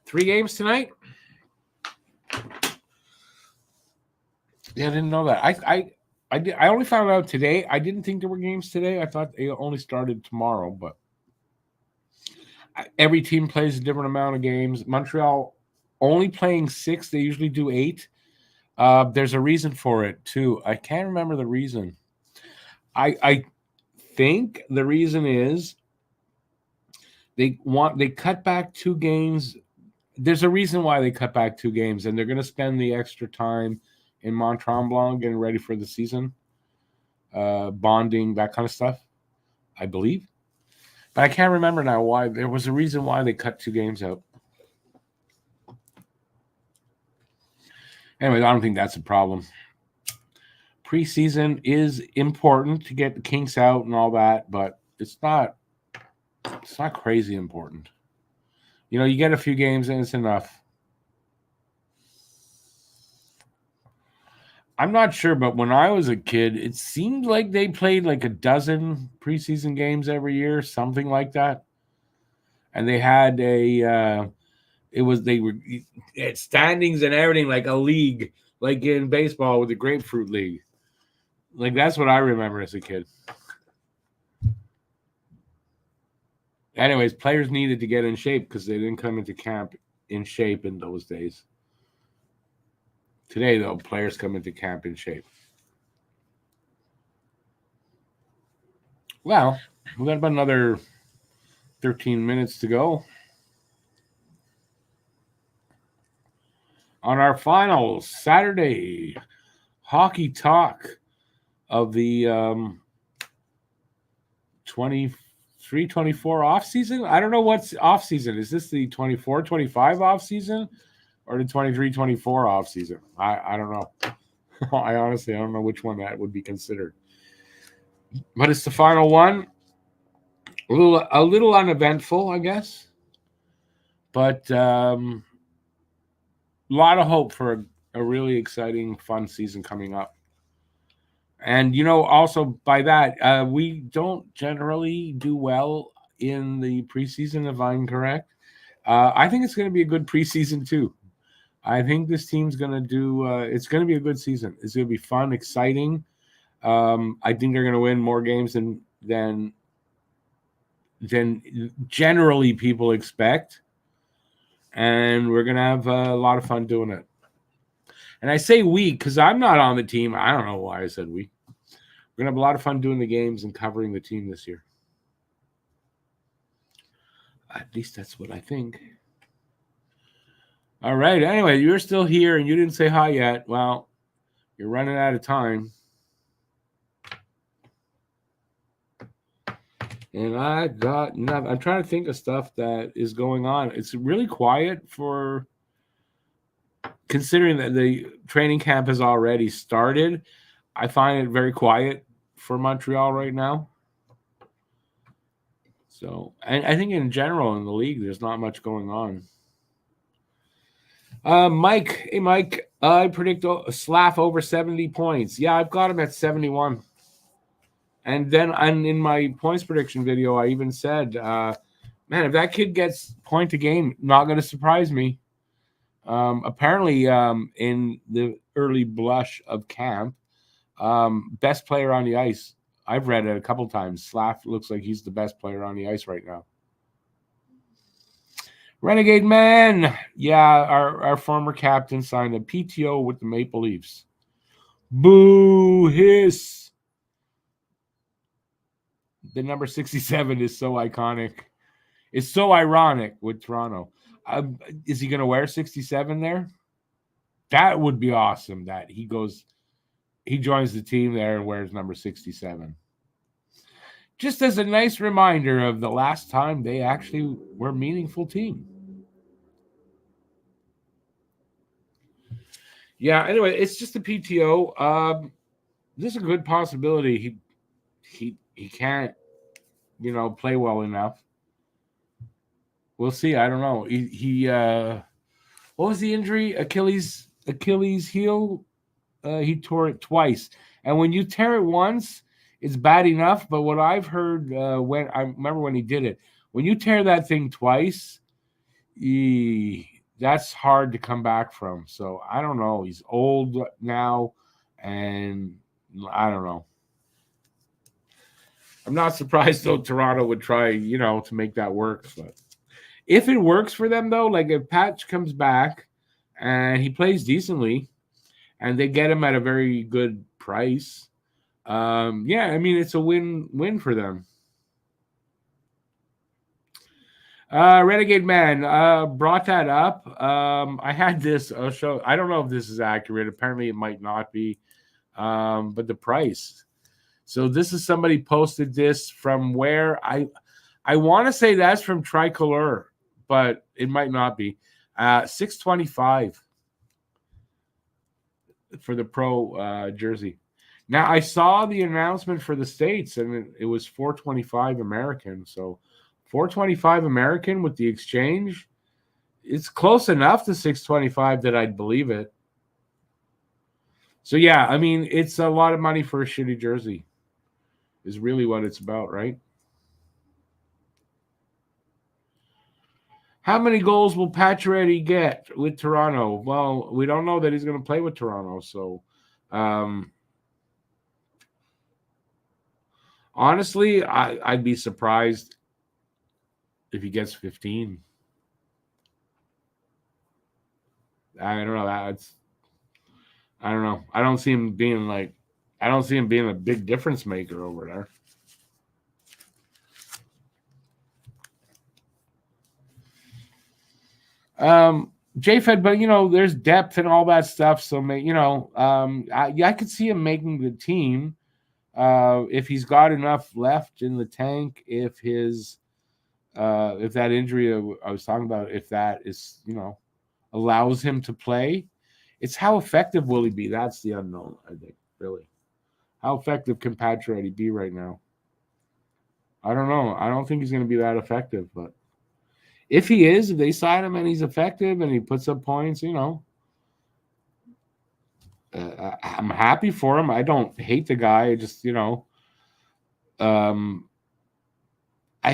Three games tonight? Yeah, I didn't know that. I only found out today. I didn't think there were games today. I thought they only started tomorrow, but every team plays a different amount of games. Montreal only playing 6. They usually do 8. There's a reason for it too. I can't remember the reason. I think the reason is they cut back 2 games. There's a reason why they cut back 2 games, and they're going to spend the extra time in Mont Tremblant getting ready for the season, bonding, that kind of stuff, I believe. But I can't remember now why. There was a reason why they cut 2 games out. Anyway, I don't think that's a problem. Preseason is important to get the kinks out and all that, but it's not crazy important. You get a few games and it's enough. I'm not sure, but when I was a kid, it seemed like they played like a dozen preseason games every year, something like that. And they had they had standings and everything, like a league, like in baseball with the Grapefruit League. Like, that's what I remember as a kid. Anyways, players needed to get in shape because they didn't come into camp in shape in those days. Today, though, players come into camp in shape. Well, we got about another 13 minutes to go. On our final Saturday hockey talk of the 23-24 off season. I don't know what's off season. Is this the 24-25 off season or the 23-24 off season? I don't know. I honestly don't know which one that would be considered. But it's the final one. A little uneventful, I guess. But a lot of hope for a really exciting, fun season coming up. And, also by that, we don't generally do well in the preseason, if I'm correct. I think it's going to be a good preseason, too. I think this team's going to do it's going to be a good season. It's going to be fun, exciting. I think they're going to win more games than generally people expect. And we're going to have a lot of fun doing it. And I say we because I'm not on the team. I don't know why I said we. We're going to have a lot of fun doing the games and covering the team this year. At least that's what I think. All right. Anyway, you're still here and you didn't say hi yet. Well, you're running out of time. And I got nothing. I'm trying to think of stuff that is going on. It's really quiet for considering that the training camp has already started. I find it very quiet for Montreal right now. So, and I think in general in the league, there's not much going on. Mike, hey Mike, I predict Slav over 70 points. Yeah, I've got him at 71. And then in my points prediction video, I even said, man, if that kid gets point a game, not going to surprise me. Apparently, in the early blush of camp, best player on the ice. I've read it a couple times. Slav looks like he's the best player on the ice right now. Renegade Man. Yeah, our former captain signed a PTO with the Maple Leafs. Boo, hiss. The number 67 is so iconic. It's so ironic with Toronto. Is he going to wear 67 there? That would be awesome. That he joins the team there and wears number 67. Just as a nice reminder of the last time they actually were a meaningful team. Yeah. Anyway, it's just a PTO. This is a good possibility. He can't play well enough. We'll see. I don't know. What was the injury? Achilles heel. He tore it twice, and when you tear it once, it's bad enough. But what I've heard when I remember when he did it, when you tear that thing twice, that's hard to come back from. So I don't know. He's old now, and I don't know. I'm not surprised though. Toronto would try, to make that work. But if it works for them though, like if Patch comes back and he plays decently, and they get him at a very good price, yeah, I mean it's a win-win for them. Renegade Man brought that up. I had this show. I don't know if this is accurate. Apparently, it might not be. But the price. So this is somebody posted this from where I want to say that's from Tricolor, but it might not be. $625 for the pro jersey. Now I saw the announcement for the States, and it was $425 American. So $425 American with the exchange, it's close enough to $625 that I'd believe it. So yeah, I mean it's a lot of money for a shitty jersey. Is really what it's about, right? How many goals will Pacioretty get with Toronto? Well, we don't know that he's going to play with Toronto, so honestly, I'd be surprised if he gets 15. I don't know. I don't know. I don't see him being a big difference maker over there. JFed, but there's depth and all that stuff. So I could see him making the team if he's got enough left in the tank. If that injury I was talking about, if that is allows him to play, it's how effective will he be? That's the unknown, I think. Really, how effective can Pacioretty be right now? I don't know. I don't think he's going to be that effective, but if they sign him and he's effective and he puts up points, I'm happy for him. I don't hate the guy. I just, I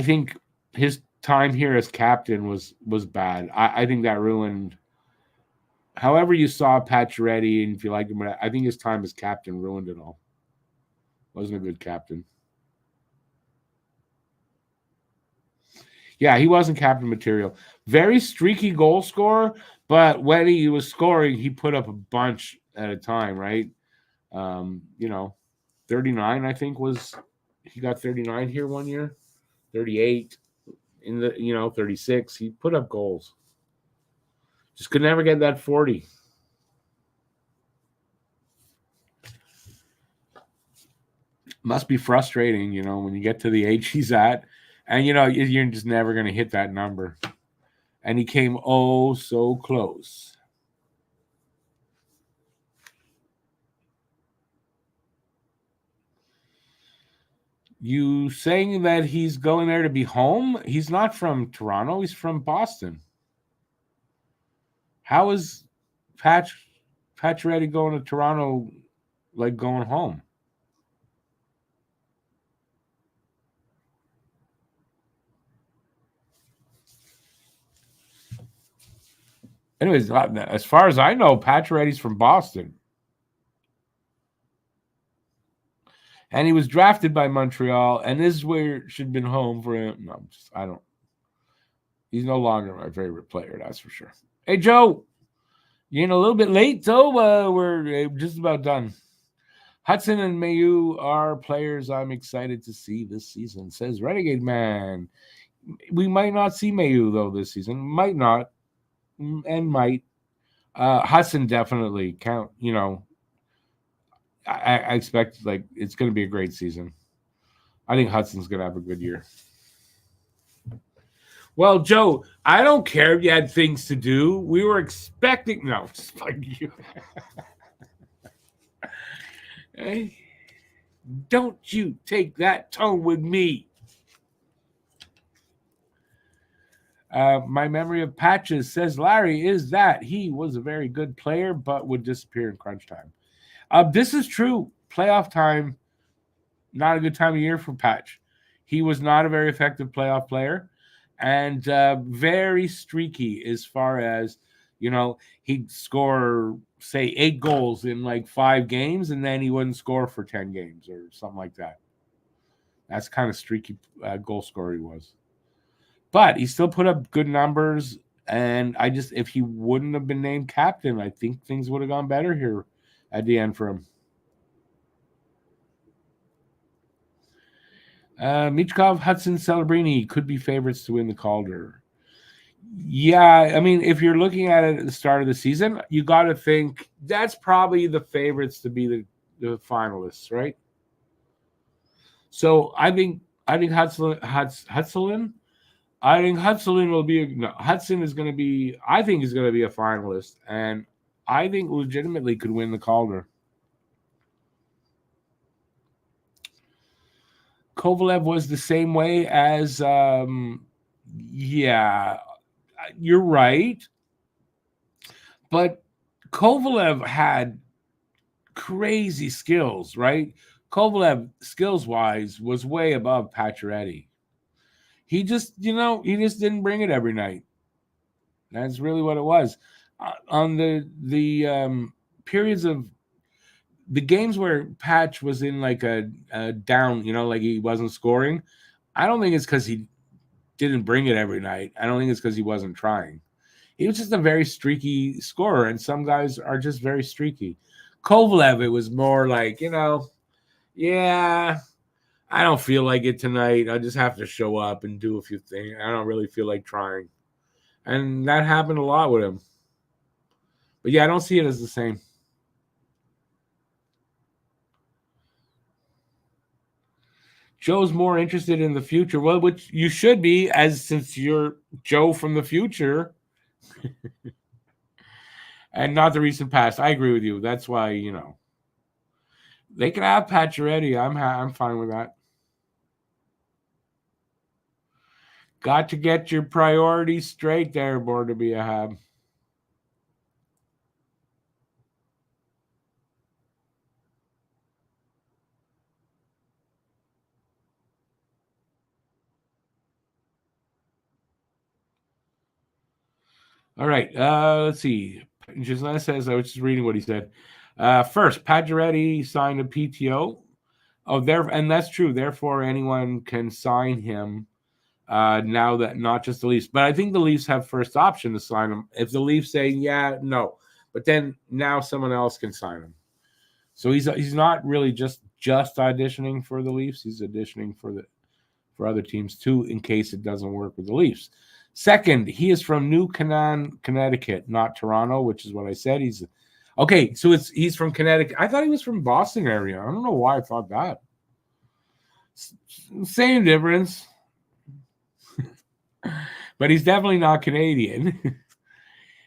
think his time here as captain was bad. I think that ruined. However you saw Pacioretty, and if you like him, I think his time as captain ruined it all. Wasn't a good captain. Yeah, he wasn't captain material. Very streaky goal scorer, but when he was scoring, he put up a bunch at a time, right? 39, I think he got 39 here one year, 38 in the 36. He put up goals. Just could never get that 40. Must be frustrating, when you get to the age he's at, and you're just never going to hit that number. And he came so close. You saying that he's going there to be home? He's not from Toronto. He's from Boston. How is Pacioretty going to Toronto like going home? Anyways, as far as I know, Pacioretty's from Boston. And he was drafted by Montreal, and this is where it should have been home for him. No, I don't. He's no longer my favorite player, that's for sure. Hey, Joe, you're a little bit late, though. We're just about done. Hudson and Mayu are players I'm excited to see this season, says Renegade Man. We might not see Mayu, though, this season. Might not, and might. Hudson definitely count. I expect like it's going to be a great season. I think Hudson's going to have a good year. Well, Joe, I don't care if you had things to do. We were expecting. No, just like you. Hey, don't you take that tone with me. My memory of Patches, says Larry, is that he was a very good player, but would disappear in crunch time. This is true. Playoff time, not a good time of year for Patch. He was not a very effective playoff player and very streaky as far as, he'd score, say, 8 goals in like 5 games, and then he wouldn't score for 10 games or something like that. That's kind of streaky goal scorer he was. But he still put up good numbers. And if he wouldn't have been named captain, I think things would have gone better here at the end for him. Michkov, Hudson, Celebrini could be favorites to win the Calder. Yeah, I mean, if you're looking at it at the start of the season, you got to think that's probably the favorites to be the finalists, right? So I think Hudson will be Hudson is going to be. I think he's going to be a finalist, and I think legitimately could win the Calder. Kovalev was the same way as. Yeah, you're right, but Kovalev had crazy skills, right? Kovalev, skills wise, was way above Pacioretty. He just didn't bring it every night. That's really what it was. On the periods of the games where Patch was in like a down, like he wasn't scoring, I don't think it's because he didn't bring it every night. I don't think it's because he wasn't trying. He was just a very streaky scorer, and some guys are just very streaky. Kovalev, it was more like, yeah, I don't feel like it tonight. I just have to show up and do a few things. I don't really feel like trying. And that happened a lot with him. But yeah, I don't see it as the same. Joe's more interested in the future. Well, which you should be, since you're Joe from the future and not the recent past. I agree with you. That's why, they can have Pacioretty. I'm fine with that. Got to get your priorities straight there, born to be a Hab. All right. Let's see. Gisela says, I was just reading what he said. First, Pacioretty signed a PTO. Oh, and that's true. Therefore, anyone can sign him now that not just the Leafs. But I think the Leafs have first option to sign him. If the Leafs say, yeah, no. But then now someone else can sign him. So he's not really just auditioning for the Leafs. He's auditioning for other teams too, in case it doesn't work with the Leafs. Second, he is from New Canaan, Connecticut, not Toronto, which is what I said. He's he's from Connecticut. I thought he was from Boston area. I don't know why I thought that. Same difference. But he's definitely not Canadian.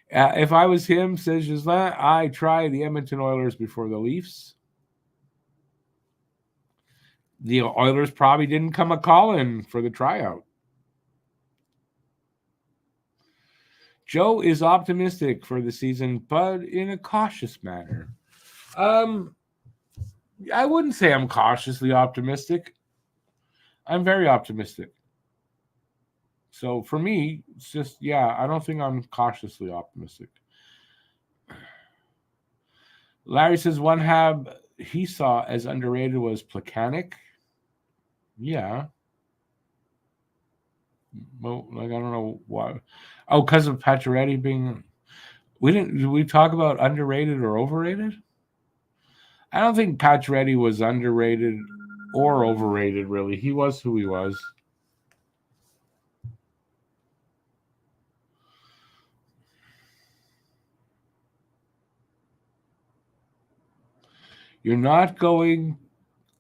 If I was him, says Gisela, I try the Edmonton Oilers before the Leafs. The Oilers probably didn't come a calling for the tryout. Joe is optimistic for the season, but in a cautious manner. I wouldn't say I'm cautiously optimistic. I'm very optimistic. So for me, it's just, I don't think I'm cautiously optimistic. Larry says one Hab he saw as underrated was Plekanec. Yeah. Well, like, I don't know why. Oh, because of Pacioretty being. Did we talk about underrated or overrated? I don't think Pacioretty was underrated or overrated, really. He was who he was. You're not going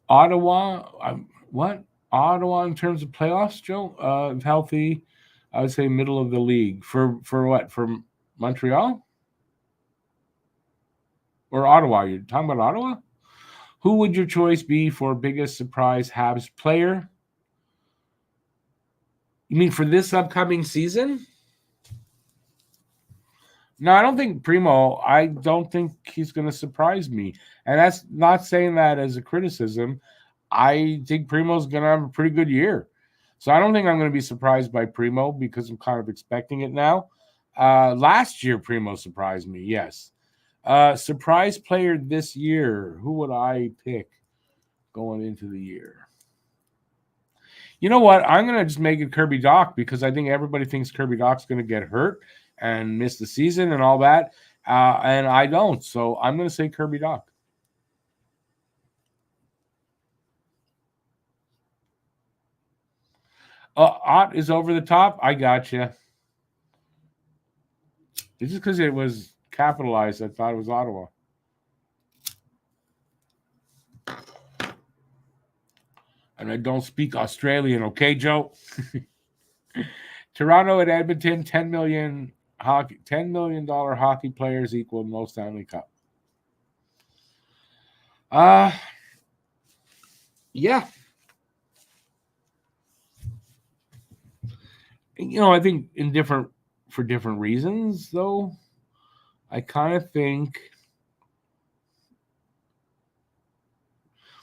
Ottawa. What? Ottawa in terms of playoffs, Joe? Healthy, I would say middle of the league. For what? For Montreal or Ottawa? You're talking about Ottawa? Who would your choice be for biggest surprise Habs player? You mean for this upcoming season? No, I don't think Primo. I don't think he's going to surprise me, and that's not saying that as a criticism. I think Primo's going to have a pretty good year, so I don't think I'm going to be surprised by Primo because I'm kind of expecting it now. Last year, Primo surprised me. Yes, surprise player this year. Who would I pick going into the year? You know what? I'm going to just make it Kirby Doc because I think everybody thinks Kirby Doc's going to get hurt and miss the season and all that. And I don't. So I'm going to say Kirby Doc. Ott is over the top. I got you. It's just because it was capitalized. I thought it was Ottawa. And I don't speak Australian. Okay, Joe? Toronto and Edmonton, $10 million hockey players equal no Stanley Cup. Yeah. I think for different reasons, though. I kind of think.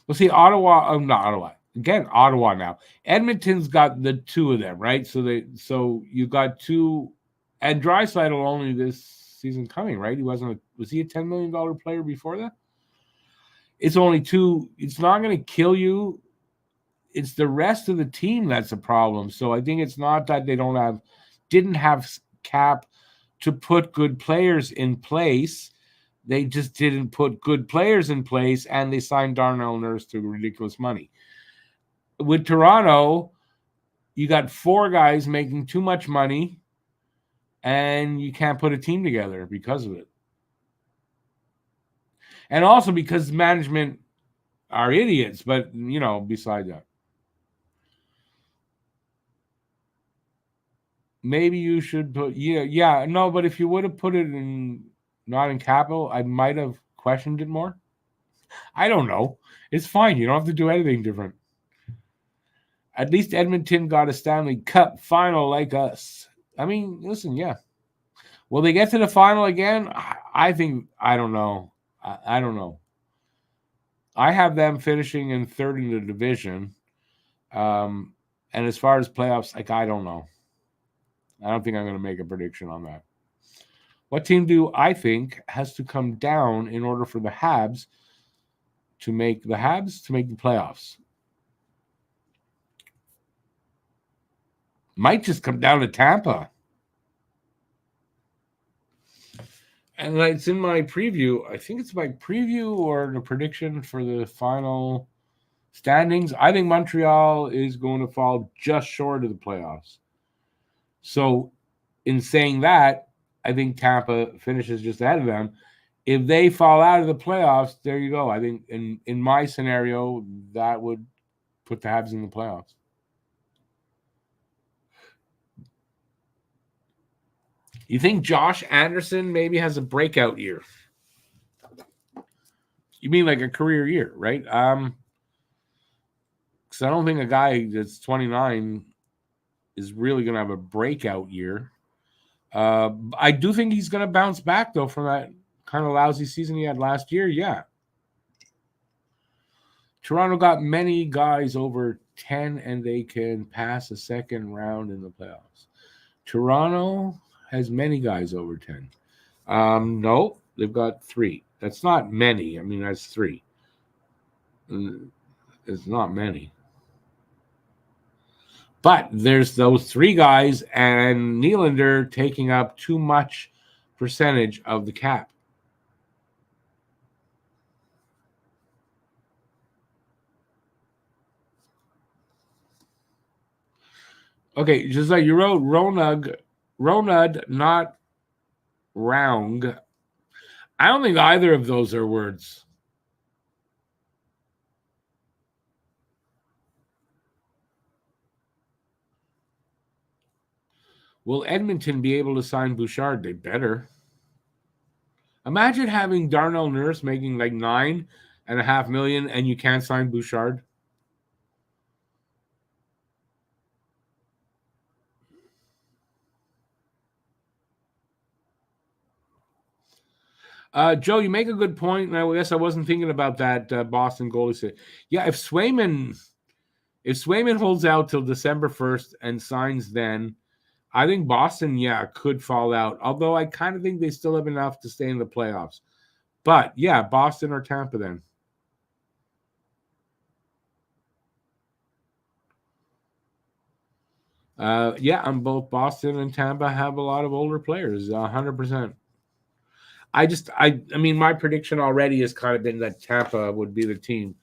Well, see, Ottawa. Not Ottawa. Again, Ottawa now. Edmonton's got the two of them, right? So you got two, and Draisaitl only this season coming, right? Was he a $10 million player before that? It's only two. It's not going to kill you. It's the rest of the team that's a problem. So I think it's not that they didn't have cap to put good players in place. They just didn't put good players in place, and they signed Darnell Nurse to ridiculous money. With Toronto, you got four guys making too much money, and you can't put a team together because of it. And also because management are idiots, but, beside that. Maybe you should put, no, but if you would have put it not in capital, I might have questioned it more. I don't know. It's fine. You don't have to do anything different. At least Edmonton got a Stanley Cup final like us. I mean, listen, yeah. Will they get to the final again? I don't know. I don't know. I have them finishing in third in the division. And as far as playoffs, I don't know. I don't think I'm going to make a prediction on that. What team do I think has to come down in order for the Habs to make the playoffs? Might just come down to Tampa. And it's in my preview. I think it's my preview or the prediction for the final standings. I think Montreal is going to fall just short of the playoffs. So in saying that, I think Tampa finishes just ahead of them. If they fall out of the playoffs, there you go. I think in my scenario, that would put the Habs in the playoffs. You think Josh Anderson maybe has a breakout year? You mean like a career year, right? Because I don't think a guy that's 29 is really going to have a breakout year. I do think he's going to bounce back, though, from that kind of lousy season he had last year. Yeah. Toronto got many guys over 10, and they can pass a second round in the playoffs. Toronto has many guys over 10. No, they've got 3. That's not many. I mean, that's 3. It's not many. But there's those 3 guys, and Nylander taking up too much percentage of the cap. Okay, just like you wrote Ronud, not Round. I don't think either of those are words. Will Edmonton be able to sign Bouchard? They better. Imagine having Darnell Nurse making like $9.5 million and you can't sign Bouchard. Joe, you make a good point, and I guess I wasn't thinking about that Boston goalie. Yeah, if Swayman holds out till December 1st and signs then, I think Boston, could fall out. Although I kind of think they still have enough to stay in the playoffs. But yeah, Boston or Tampa then. On both Boston and Tampa have a lot of older players, 100%. I mean, my prediction already has kind of been that Tampa would be the team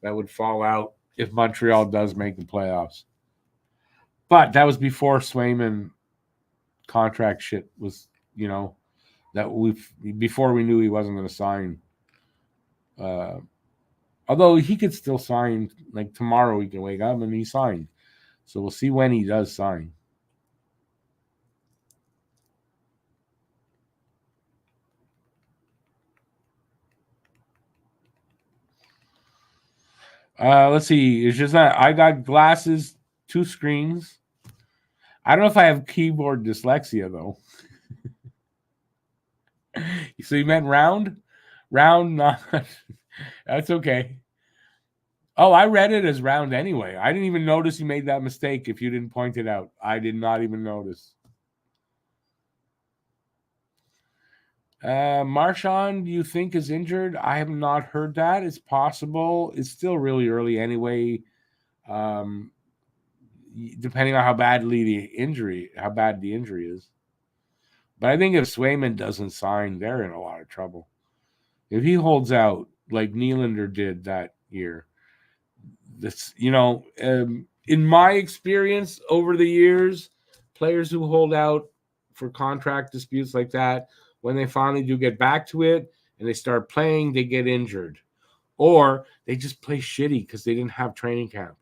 that would fall out if Montreal does make the playoffs. But that was before Swayman contract shit was, before we knew he wasn't going to sign. Although he could still sign, like tomorrow he can wake up and he signed. So we'll see when he does sign. Let's see. It's just that I got glasses, 2 screens. I don't know if I have keyboard dyslexia though. So you meant round? Round, not. That's okay. Oh, I read it as round anyway. I didn't even notice you made that mistake if you didn't point it out. I did not even notice. Marchand, do you think is injured? I have not heard that. It's possible. It's still really early anyway. Depending on how bad the injury is. But I think if Swayman doesn't sign, they're in a lot of trouble. If he holds out like Nylander did that year, in my experience over the years, players who hold out for contract disputes like that, when they finally do get back to it and they start playing, they get injured. Or they just play shitty because they didn't have training camp.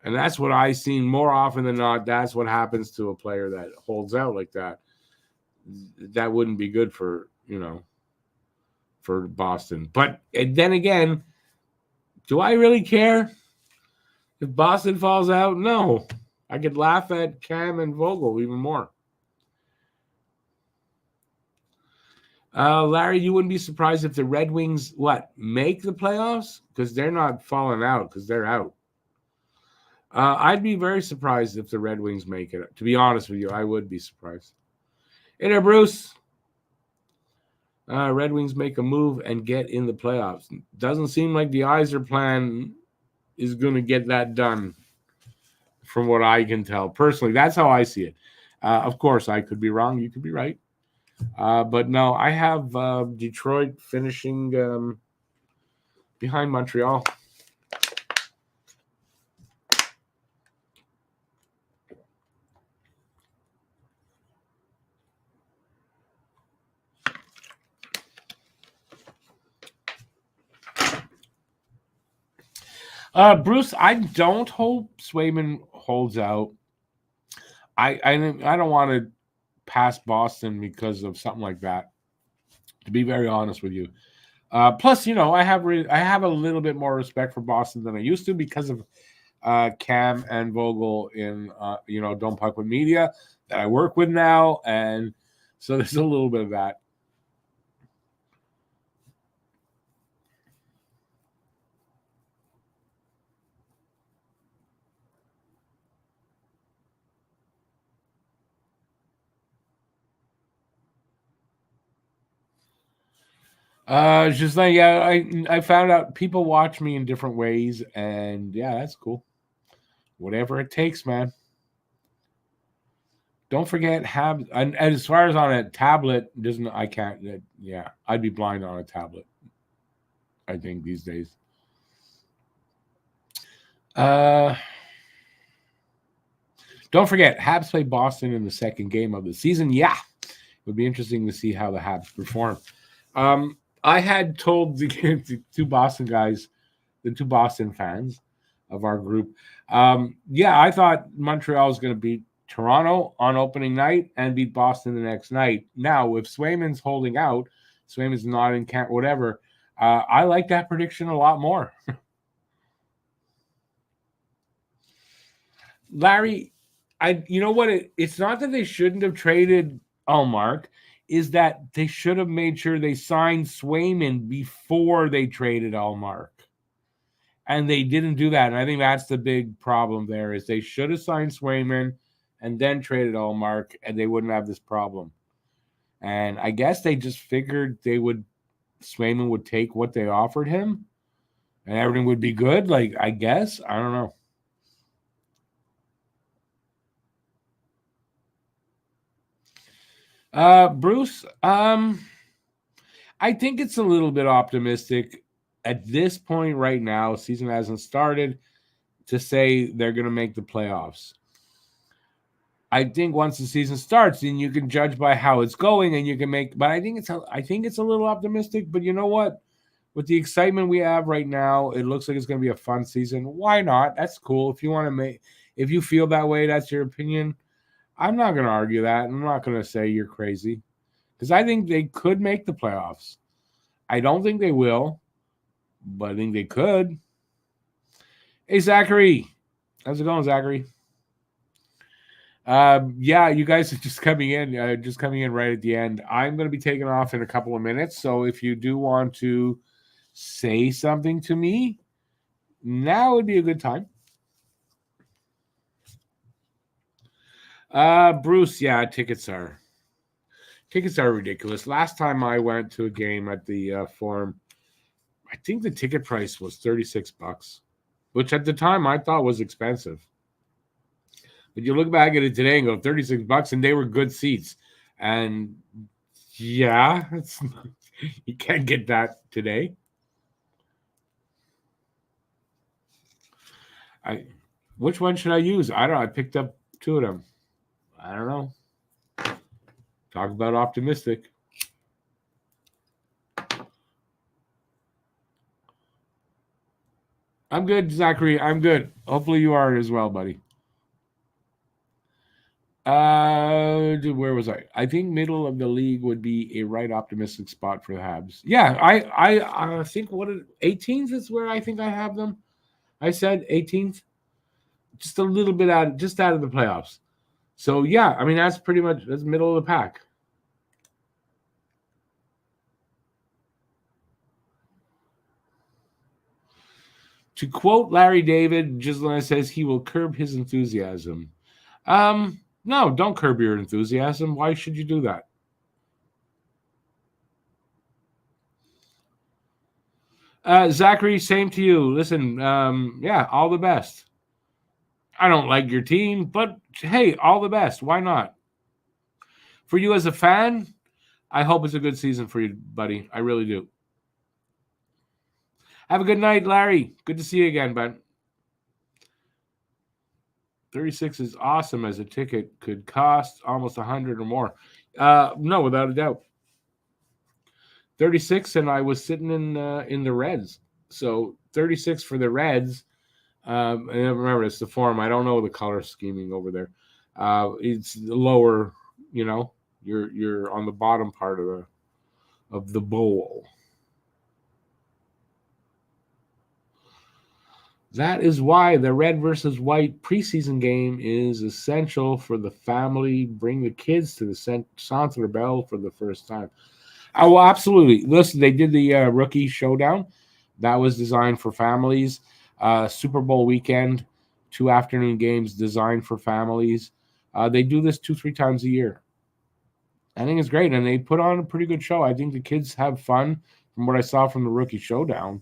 And that's what I've seen more often than not. That's what happens to a player that holds out like that. That wouldn't be good for Boston. But then again, do I really care if Boston falls out? No. I could laugh at Cam and Vogel even more. Larry, you wouldn't be surprised if the Red Wings, make the playoffs? Because they're not falling out because they're out. I'd be very surprised if the Red Wings make it. To be honest with you, I would be surprised. Hey there, Bruce. Red Wings make a move and get in the playoffs. Doesn't seem like the Yzer plan is going to get that done from what I can tell. Personally, that's how I see it. Of course, I could be wrong. You could be right. But no, I have Detroit finishing behind Montreal. Bruce, I don't hope Swayman holds out. I don't want to pass Boston because of something like that. To be very honest with you. Plus, I have a little bit more respect for Boston than I used to because of Cam and Vogel in Don't Puck with Media that I work with now, and so there's a little bit of that. It's just like I found out people watch me in different ways, and that's cool. Whatever it takes, man. Don't forget Habs. And as far as on a tablet, I can't. I'd be blind on a tablet. I think these days. Don't forget Habs play Boston in the second game of the season. Yeah, it would be interesting to see how the Habs perform. I had told the two Boston guys, the two Boston fans of our group, I thought Montreal was going to beat Toronto on opening night and beat Boston the next night. Now, if Swayman's holding out, Swayman's not in camp, whatever, I like that prediction a lot more. Larry, you know what? It's not that they shouldn't have traded Allmark, is that they should have made sure they signed Swayman before they traded Allmark. And they didn't do that. And I think that's the big problem there is they should have signed Swayman and then traded Allmark, and they wouldn't have this problem. And I guess they just figured Swayman would take what they offered him and everything would be good. Like, I guess. I don't know. Bruce, I think it's a little bit optimistic at this point right now. Season hasn't started to say they're going to make the playoffs. I think once the season starts, then you can judge by how it's going, and you can make. But I think it's a little optimistic. But you know what? With the excitement we have right now, it looks like it's going to be a fun season. Why not? That's cool. If you want to if you feel that way, that's your opinion. I'm not going to argue that. I'm not going to say you're crazy because I think they could make the playoffs. I don't think they will, but I think they could. Hey, Zachary. How's it going, Zachary? Yeah, you guys are just coming in right at the end. I'm going to be taking off in a couple of minutes. So if you do want to say something to me, now would be a good time. Bruce, yeah, tickets are ridiculous. Last time I went to a game at the Forum, I think the ticket price was $36, which at the time I thought was expensive. But you look back at it today and go $36, and they were good seats. And yeah, you can't get that today. Which one should I use? I don't know. I picked up two of them. I don't know. Talk about optimistic. I'm good, Zachary. I'm good. Hopefully you are as well, buddy. Where was I? I think middle of the league would be a right optimistic spot for the Habs. Yeah, I think 18th is where I think I have them. I said 18th, just a little bit out of the playoffs. So yeah, I mean that's middle of the pack. To quote Larry David, Gislina says he will curb his enthusiasm. No, don't curb your enthusiasm. Why should you do that? Zachary, same to you. Listen, yeah, all the best. I don't like your team, but hey, all the best. Why not? For you as a fan, I hope it's a good season for you, buddy. I really do. Have a good night, Larry. Good to see you again, bud. 36 is awesome as a ticket. Could cost almost 100 or more. No, without a doubt. 36, and I was sitting in the Reds. So 36 for the Reds. And remember, it's the Forum. I don't know the color scheming over there. It's lower. You know, you're on the bottom part of the bowl. That is why the red versus white preseason game is essential for the family. Bring the kids to the Centre Bell for the first time. Oh, absolutely. Listen, they did the rookie showdown. That was designed for families. Super Bowl weekend, 2 afternoon games designed for families. They do this 2-3 times a year. I think it's great, and they put on a pretty good show. I think the kids have fun from what I saw from the rookie showdown.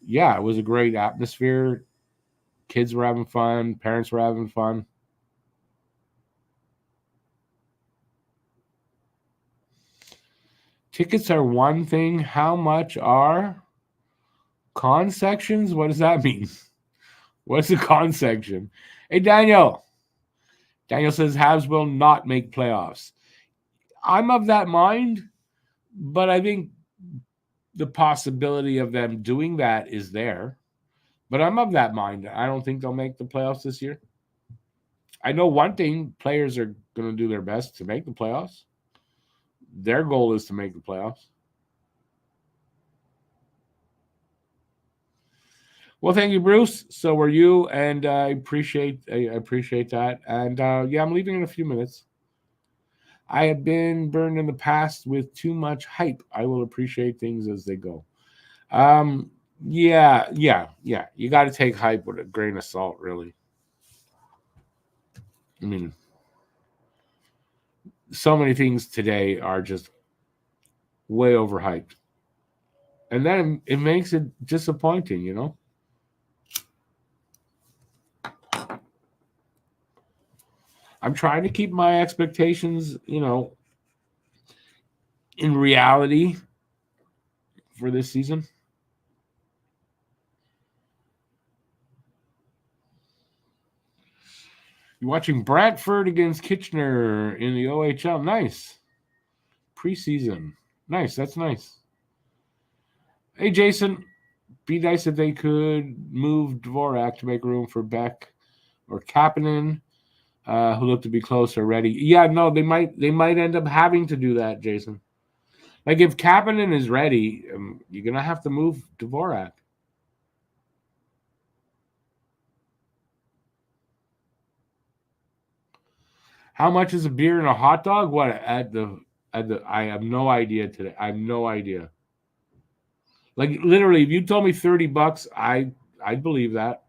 Yeah, it was a great atmosphere. Kids were having fun. Parents were having fun. Tickets are one thing. How much are con sections? What does that mean? What's the con section? Hey, Daniel. Daniel says Habs will not make playoffs. I'm of that mind, but I think the possibility of them doing that is there. But I'm of that mind. I don't think they'll make the playoffs this year. I know one thing: players are going to do their best to make the playoffs. Their goal is to make the playoffs. Well, thank you, Bruce. So are you, and I appreciate that. And yeah, I'm leaving in a few minutes. I have been burned in the past with too much hype. I will appreciate things as they go. Um, yeah. You got to take hype with a grain of salt, really. I mean, so many things today are just way overhyped, and then it makes it disappointing. I'm trying to keep my expectations, in reality for this season. You're watching Brantford against Kitchener in the OHL. Nice. Preseason. Nice. That's nice. Hey, Jason. Be nice if they could move Dvorak to make room for Beck or Kapanen, who look to be close already. Yeah, no, they might end up having to do that, Jason. Like if Kapanen is ready, you're gonna have to move Dvorak. How much is a beer and a hot dog? What at the I have no idea today. I have no idea. Like literally, if you told me $30, I'd believe that.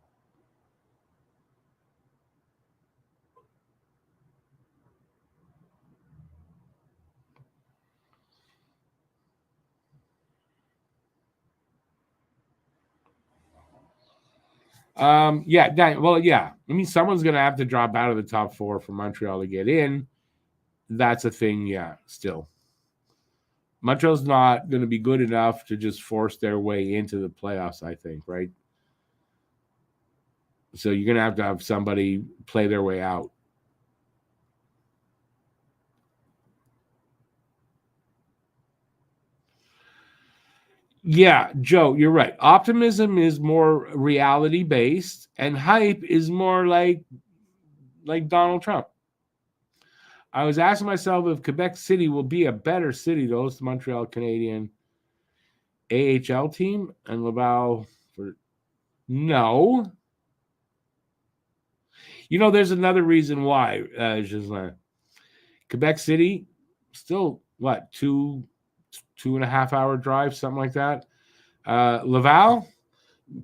Yeah. I mean, someone's gonna have to drop out of the top four for Montreal to get in. That's a thing. Yeah, still, Montreal's not gonna be good enough to just force their way into the playoffs. I think, right? So you're gonna have to have somebody play their way out. Yeah, Joe, you're right. Optimism is more reality based, and hype is more like Donald Trump. I was asking myself if Quebec City will be a better city to host the Montreal Canadian AHL team and Laval for no. There's another reason why. Gislain. Quebec City, still what 2.5 hour drive, something like that. Laval,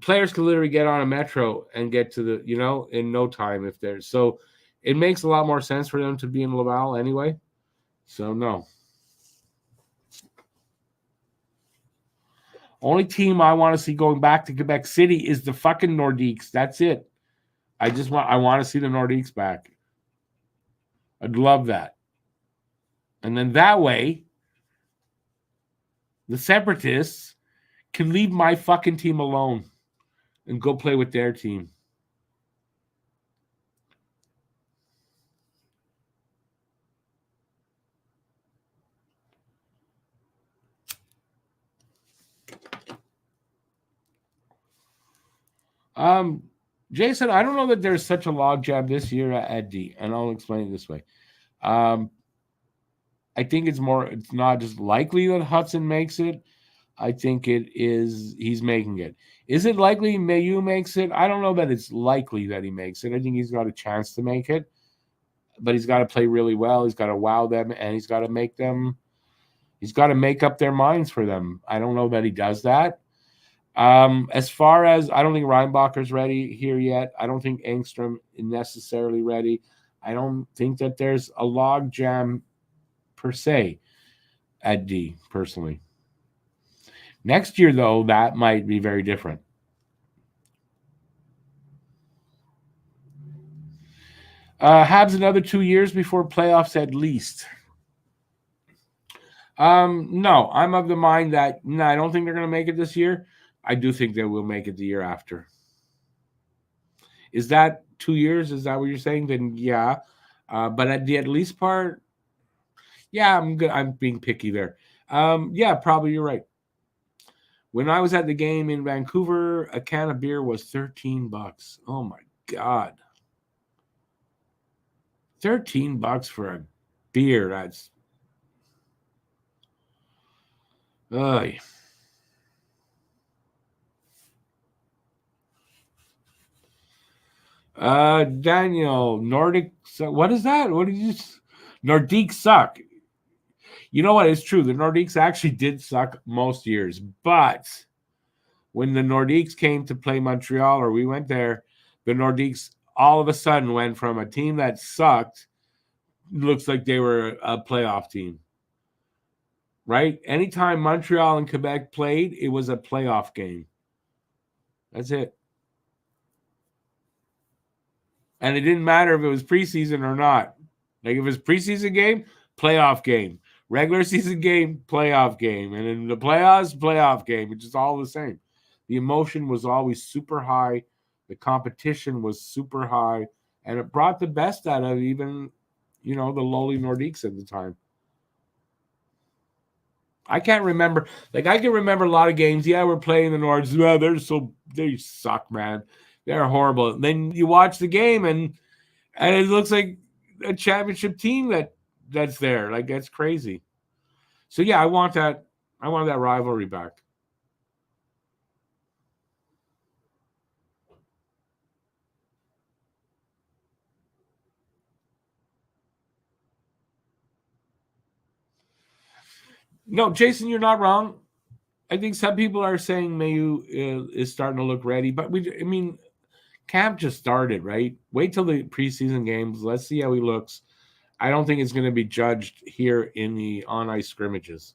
players can literally get on a metro and get to in no time if there's so. It makes a lot more sense for them to be in Laval anyway. So no. Only team I want to see going back to Quebec City is the fucking Nordiques. That's it. I want to see the Nordiques back. I'd love that. And then that way, the Separatists can leave my fucking team alone and go play with their team. Um, Jason, I don't know that there's such a logjam this year at D, and I'll explain it this way. Um, I think it's not just likely that Hudson makes it. I think it is he's making it. Is it likely Mayu makes it? I don't know that it's likely that he makes it. I think he's got a chance to make it, but he's got to play really well. He's got to wow them, and he's got to make them. He's got to make up their minds for them. I don't know that he does that. As far as I don't think Reinbacher's ready here yet. I don't think Engstrom is necessarily ready. I don't think that there's a log jam per se at D personally. Next year, though, that might be very different. Habs another 2 years before playoffs at least. No, I'm of the mind that no, I don't think they're going to make it this year. I do think they will make it the year after. Is that 2 years? Is that what you're saying? Then yeah. But at the at least part, yeah, I'm good. I'm being picky there. Yeah, probably you're right. When I was at the game in Vancouver, a can of beer was $13. Oh my god. $13 for a beer. That's Daniel, Nordic. What is that? What did you? Nordiques suck. You know what? It's true. The Nordiques actually did suck most years, but when the Nordiques came to play Montreal, or we went there, the Nordiques all of a sudden went from a team that sucked, looks like they were a playoff team. Right? Anytime Montreal and Quebec played, it was a playoff game. That's it. And it didn't matter if it was preseason or not. Like if it was preseason game, playoff game. Regular season game, playoff game. And in the playoffs, playoff game. It's just all the same. The emotion was always super high. The competition was super high. And it brought the best out of even, the lowly Nordiques at the time. I can't remember. Like I can remember a lot of games. Yeah, we're playing the Nords. Well, they suck, man. They're horrible. And then you watch the game and it looks like a championship team that's there. Like that's crazy. So yeah, I want that rivalry back. No, Jason, you're not wrong. I think some people are saying Mayu is starting to look ready, but camp just started, right? Wait till the preseason games. Let's see how he looks. I don't think it's going to be judged here in the on ice scrimmages.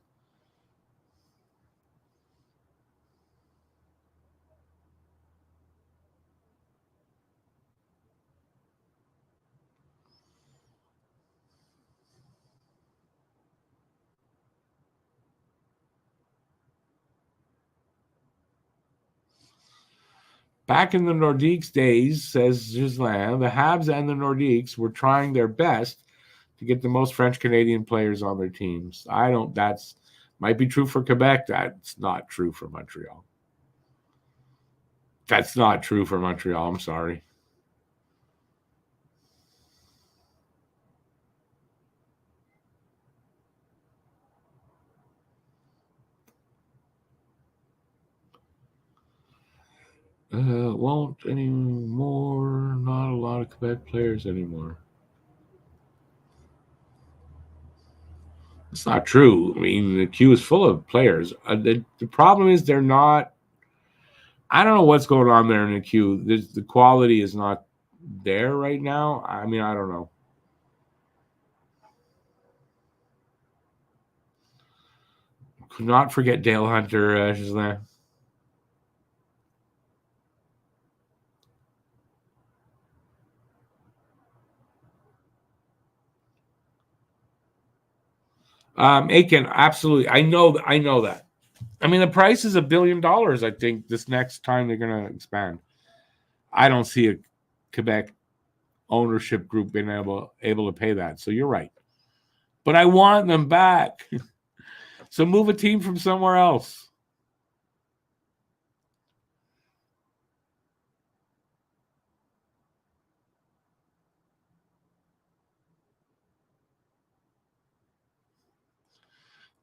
Back in the Nordiques days, says Gislain, the Habs and the Nordiques were trying their best to get the most French Canadian players on their teams. That's might be true for Quebec. That's not true for Montreal. That's not true for Montreal. I'm sorry. Won't anymore. Not a lot of Quebec players anymore. It's not true. I mean, the queue is full of players. The problem is they're not. I don't know what's going on there in the queue. The quality is not there right now. I mean, I don't know. Could not forget Dale Hunter, Gislain. Aiken, absolutely. I know that. I mean, the price is $1 billion. I think this next time they're going to expand. I don't see a Quebec ownership group being able to pay that. So you're right. But I want them back. So move a team from somewhere else.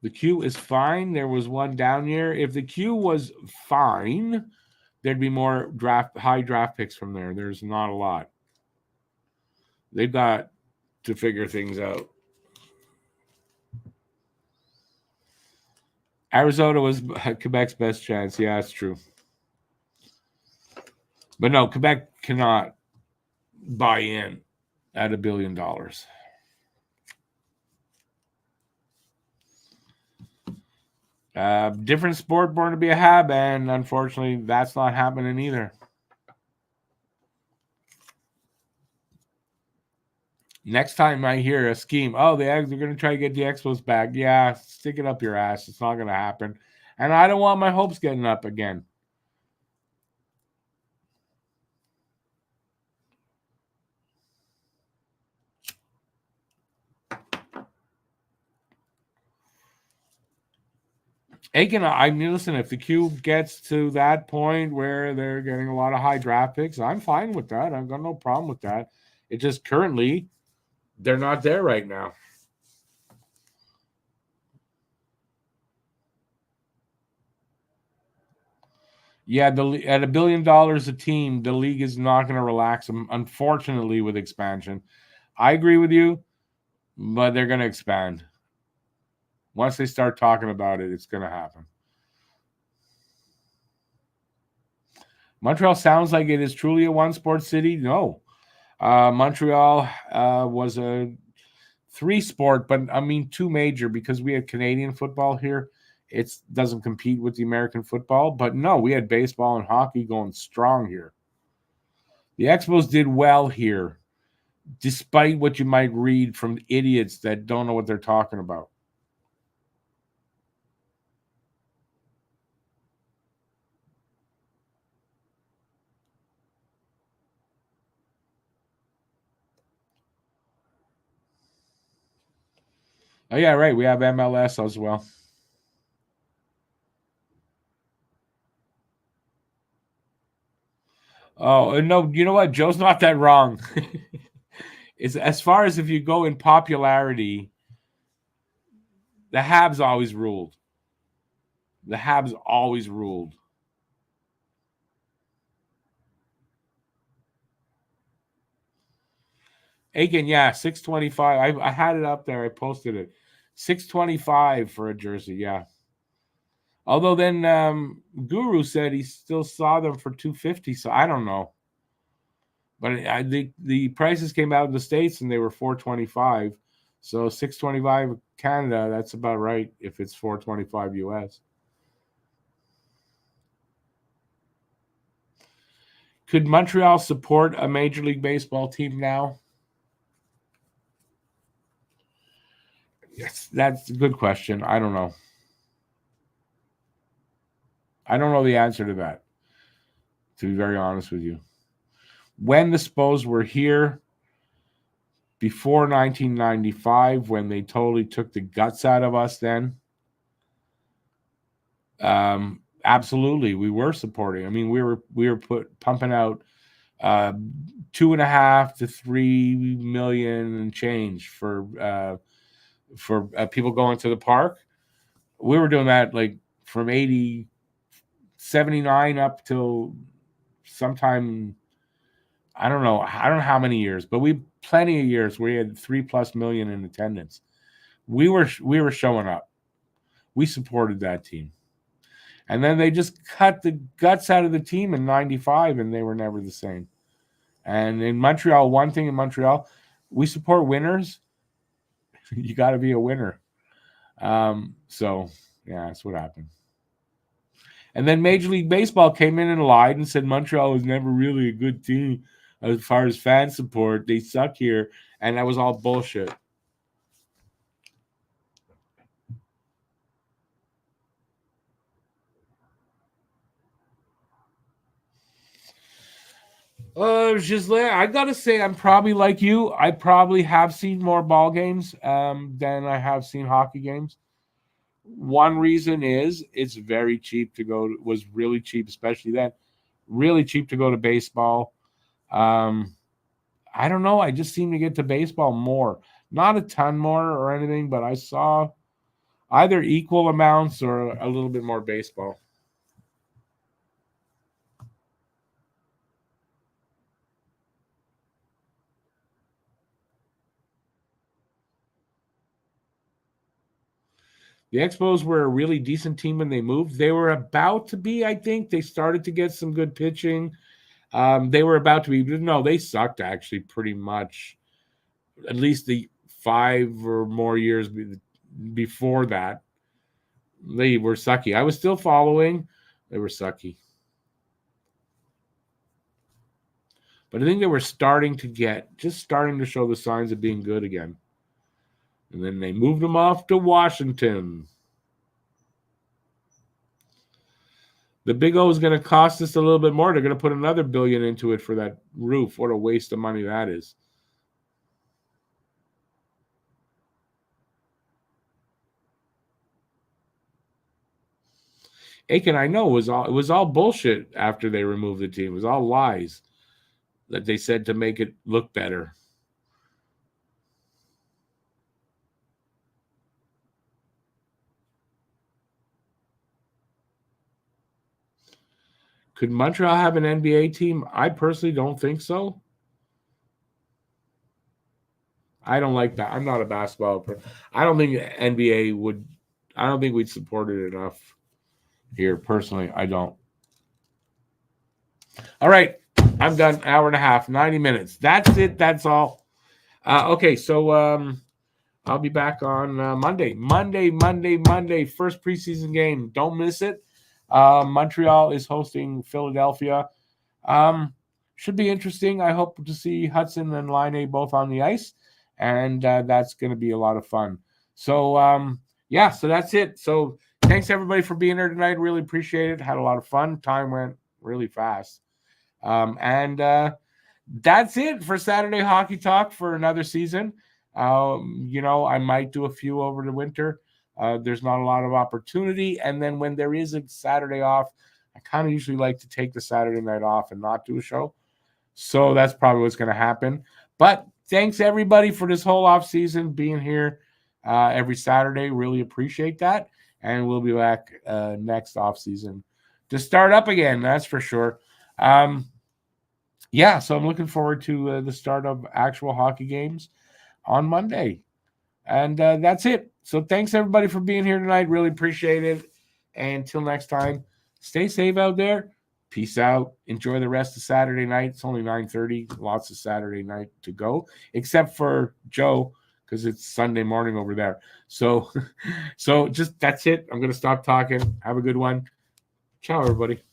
The queue is fine. There was one down here. If the queue was fine, there'd be more high draft picks from there. There's not a lot. They've got to figure things out. Arizona was Quebec's best chance. Yeah, it's true. But no, Quebec cannot buy in at $1 billion. Different sport, born to be a Hab, and unfortunately, that's not happening either. Next time I hear a scheme, the Eggs are going to try to get the Expos back. Yeah, stick it up your ass. It's not going to happen. And I don't want my hopes getting up again. Aiken, I mean, listen, if the Q gets to that point where they're getting a lot of high draft picks, I'm fine with that. I've got no problem with that. It just currently They're not there right now. Yeah, at $1 billion a team, the league is not going to relax them, unfortunately, with expansion. I agree with you, but they're going to expand. Once they start talking about it, it's going to happen. Montreal sounds like it is truly a one sport city. No. Montreal was a 3 sport, but I mean 2 major because we had Canadian football here. It doesn't compete with the American football, but no, we had baseball and hockey going strong here. The Expos did well here, despite what you might read from idiots that don't know what they're talking about. Oh yeah, right. We have MLS as well. Oh no, you know what? Joe's not that wrong. It's as far as if you go in popularity, the Habs always ruled. The Habs always ruled. Aiken, yeah, 625. I had it up there. I posted it. 625 for a jersey, yeah. Although then Guru said he still saw them for 250, so I don't know. But the prices came out in the States and they were 425. So 625 Canada, that's about right if it's 425 US. Could Montreal support a Major League Baseball team now? Yes, that's a good question. I don't know. I don't know the answer to that, to be very honest with you. When the Spos were here before 1995, when they totally took the guts out of us, then absolutely we were supporting. I mean, we were pumping out 2.5 to 3 million and change for people going to the park. We were doing that like from 79 up till sometime, I don't know how many years, but we plenty of years where we had 3+ million in attendance. We were showing up. We supported that team. And then they just cut the guts out of the team in 95 and they were never the same. And in Montreal, one thing in Montreal, we support winners. You got to be a winner. So yeah, that's what happened. And then Major League Baseball came in and lied and said Montreal was never really a good team as far as fan support. They suck here. And that was all bullshit. Giselle, I gotta say, I'm probably like you. I probably have seen more ball games than I have seen hockey games. One reason is it's very cheap to go. Was really cheap, especially then. Really cheap to go to baseball. Um, I don't know. I just seem to get to baseball more. Not a ton more or anything, but I saw either equal amounts or a little bit more baseball. The Expos were a really decent team when they moved. They were about to be, I think, they started to get some good pitching. They were about to be, no, they sucked actually pretty much. At least the 5 or more years before that, they were sucky. I was still following. They were sucky. But I think they were just starting to show the signs of being good again. And then they moved them off to Washington. The Big O is going to cost us a little bit more. They're going to put another billion into it for that roof. What a waste of money that is. Aiken, I know it was all bullshit after they removed the team. It was all lies that they said to make it look better. Could Montreal have an NBA team? I personally don't think so. I don't like that. I'm not a basketball person. I don't think NBA would. I don't think we'd support it enough here. Personally, I don't. All right, I'm done. Hour and a half, 90 minutes. That's it. That's all. Okay, so I'll be back on Monday. Monday. First preseason game. Don't miss it. Montreal is hosting Philadelphia. Should be interesting. I hope to see Hudson and Line both on the ice, and that's going to be a lot of fun. So, so that's it. So, thanks everybody for being here tonight. Really appreciate it. Had a lot of fun. Time went really fast. And that's it for Saturday Hockey Talk for another season. I might do a few over the winter. There's not a lot of opportunity. And then when there is a Saturday off, I kind of usually like to take the Saturday night off and not do a show. So that's probably what's going to happen. But thanks everybody for this whole off season being here every Saturday. Really appreciate that. And we'll be back next off season to start up again. That's for sure. So I'm looking forward to the start of actual hockey games on Monday. And that's it. So thanks everybody for being here tonight. Really appreciate it. And until next time, stay safe out there. Peace out. Enjoy the rest of Saturday night. It's only 9:30. Lots of Saturday night to go, except for Joe, because it's Sunday morning over there. So just that's it. I'm going to stop talking. Have a good one. Ciao, everybody.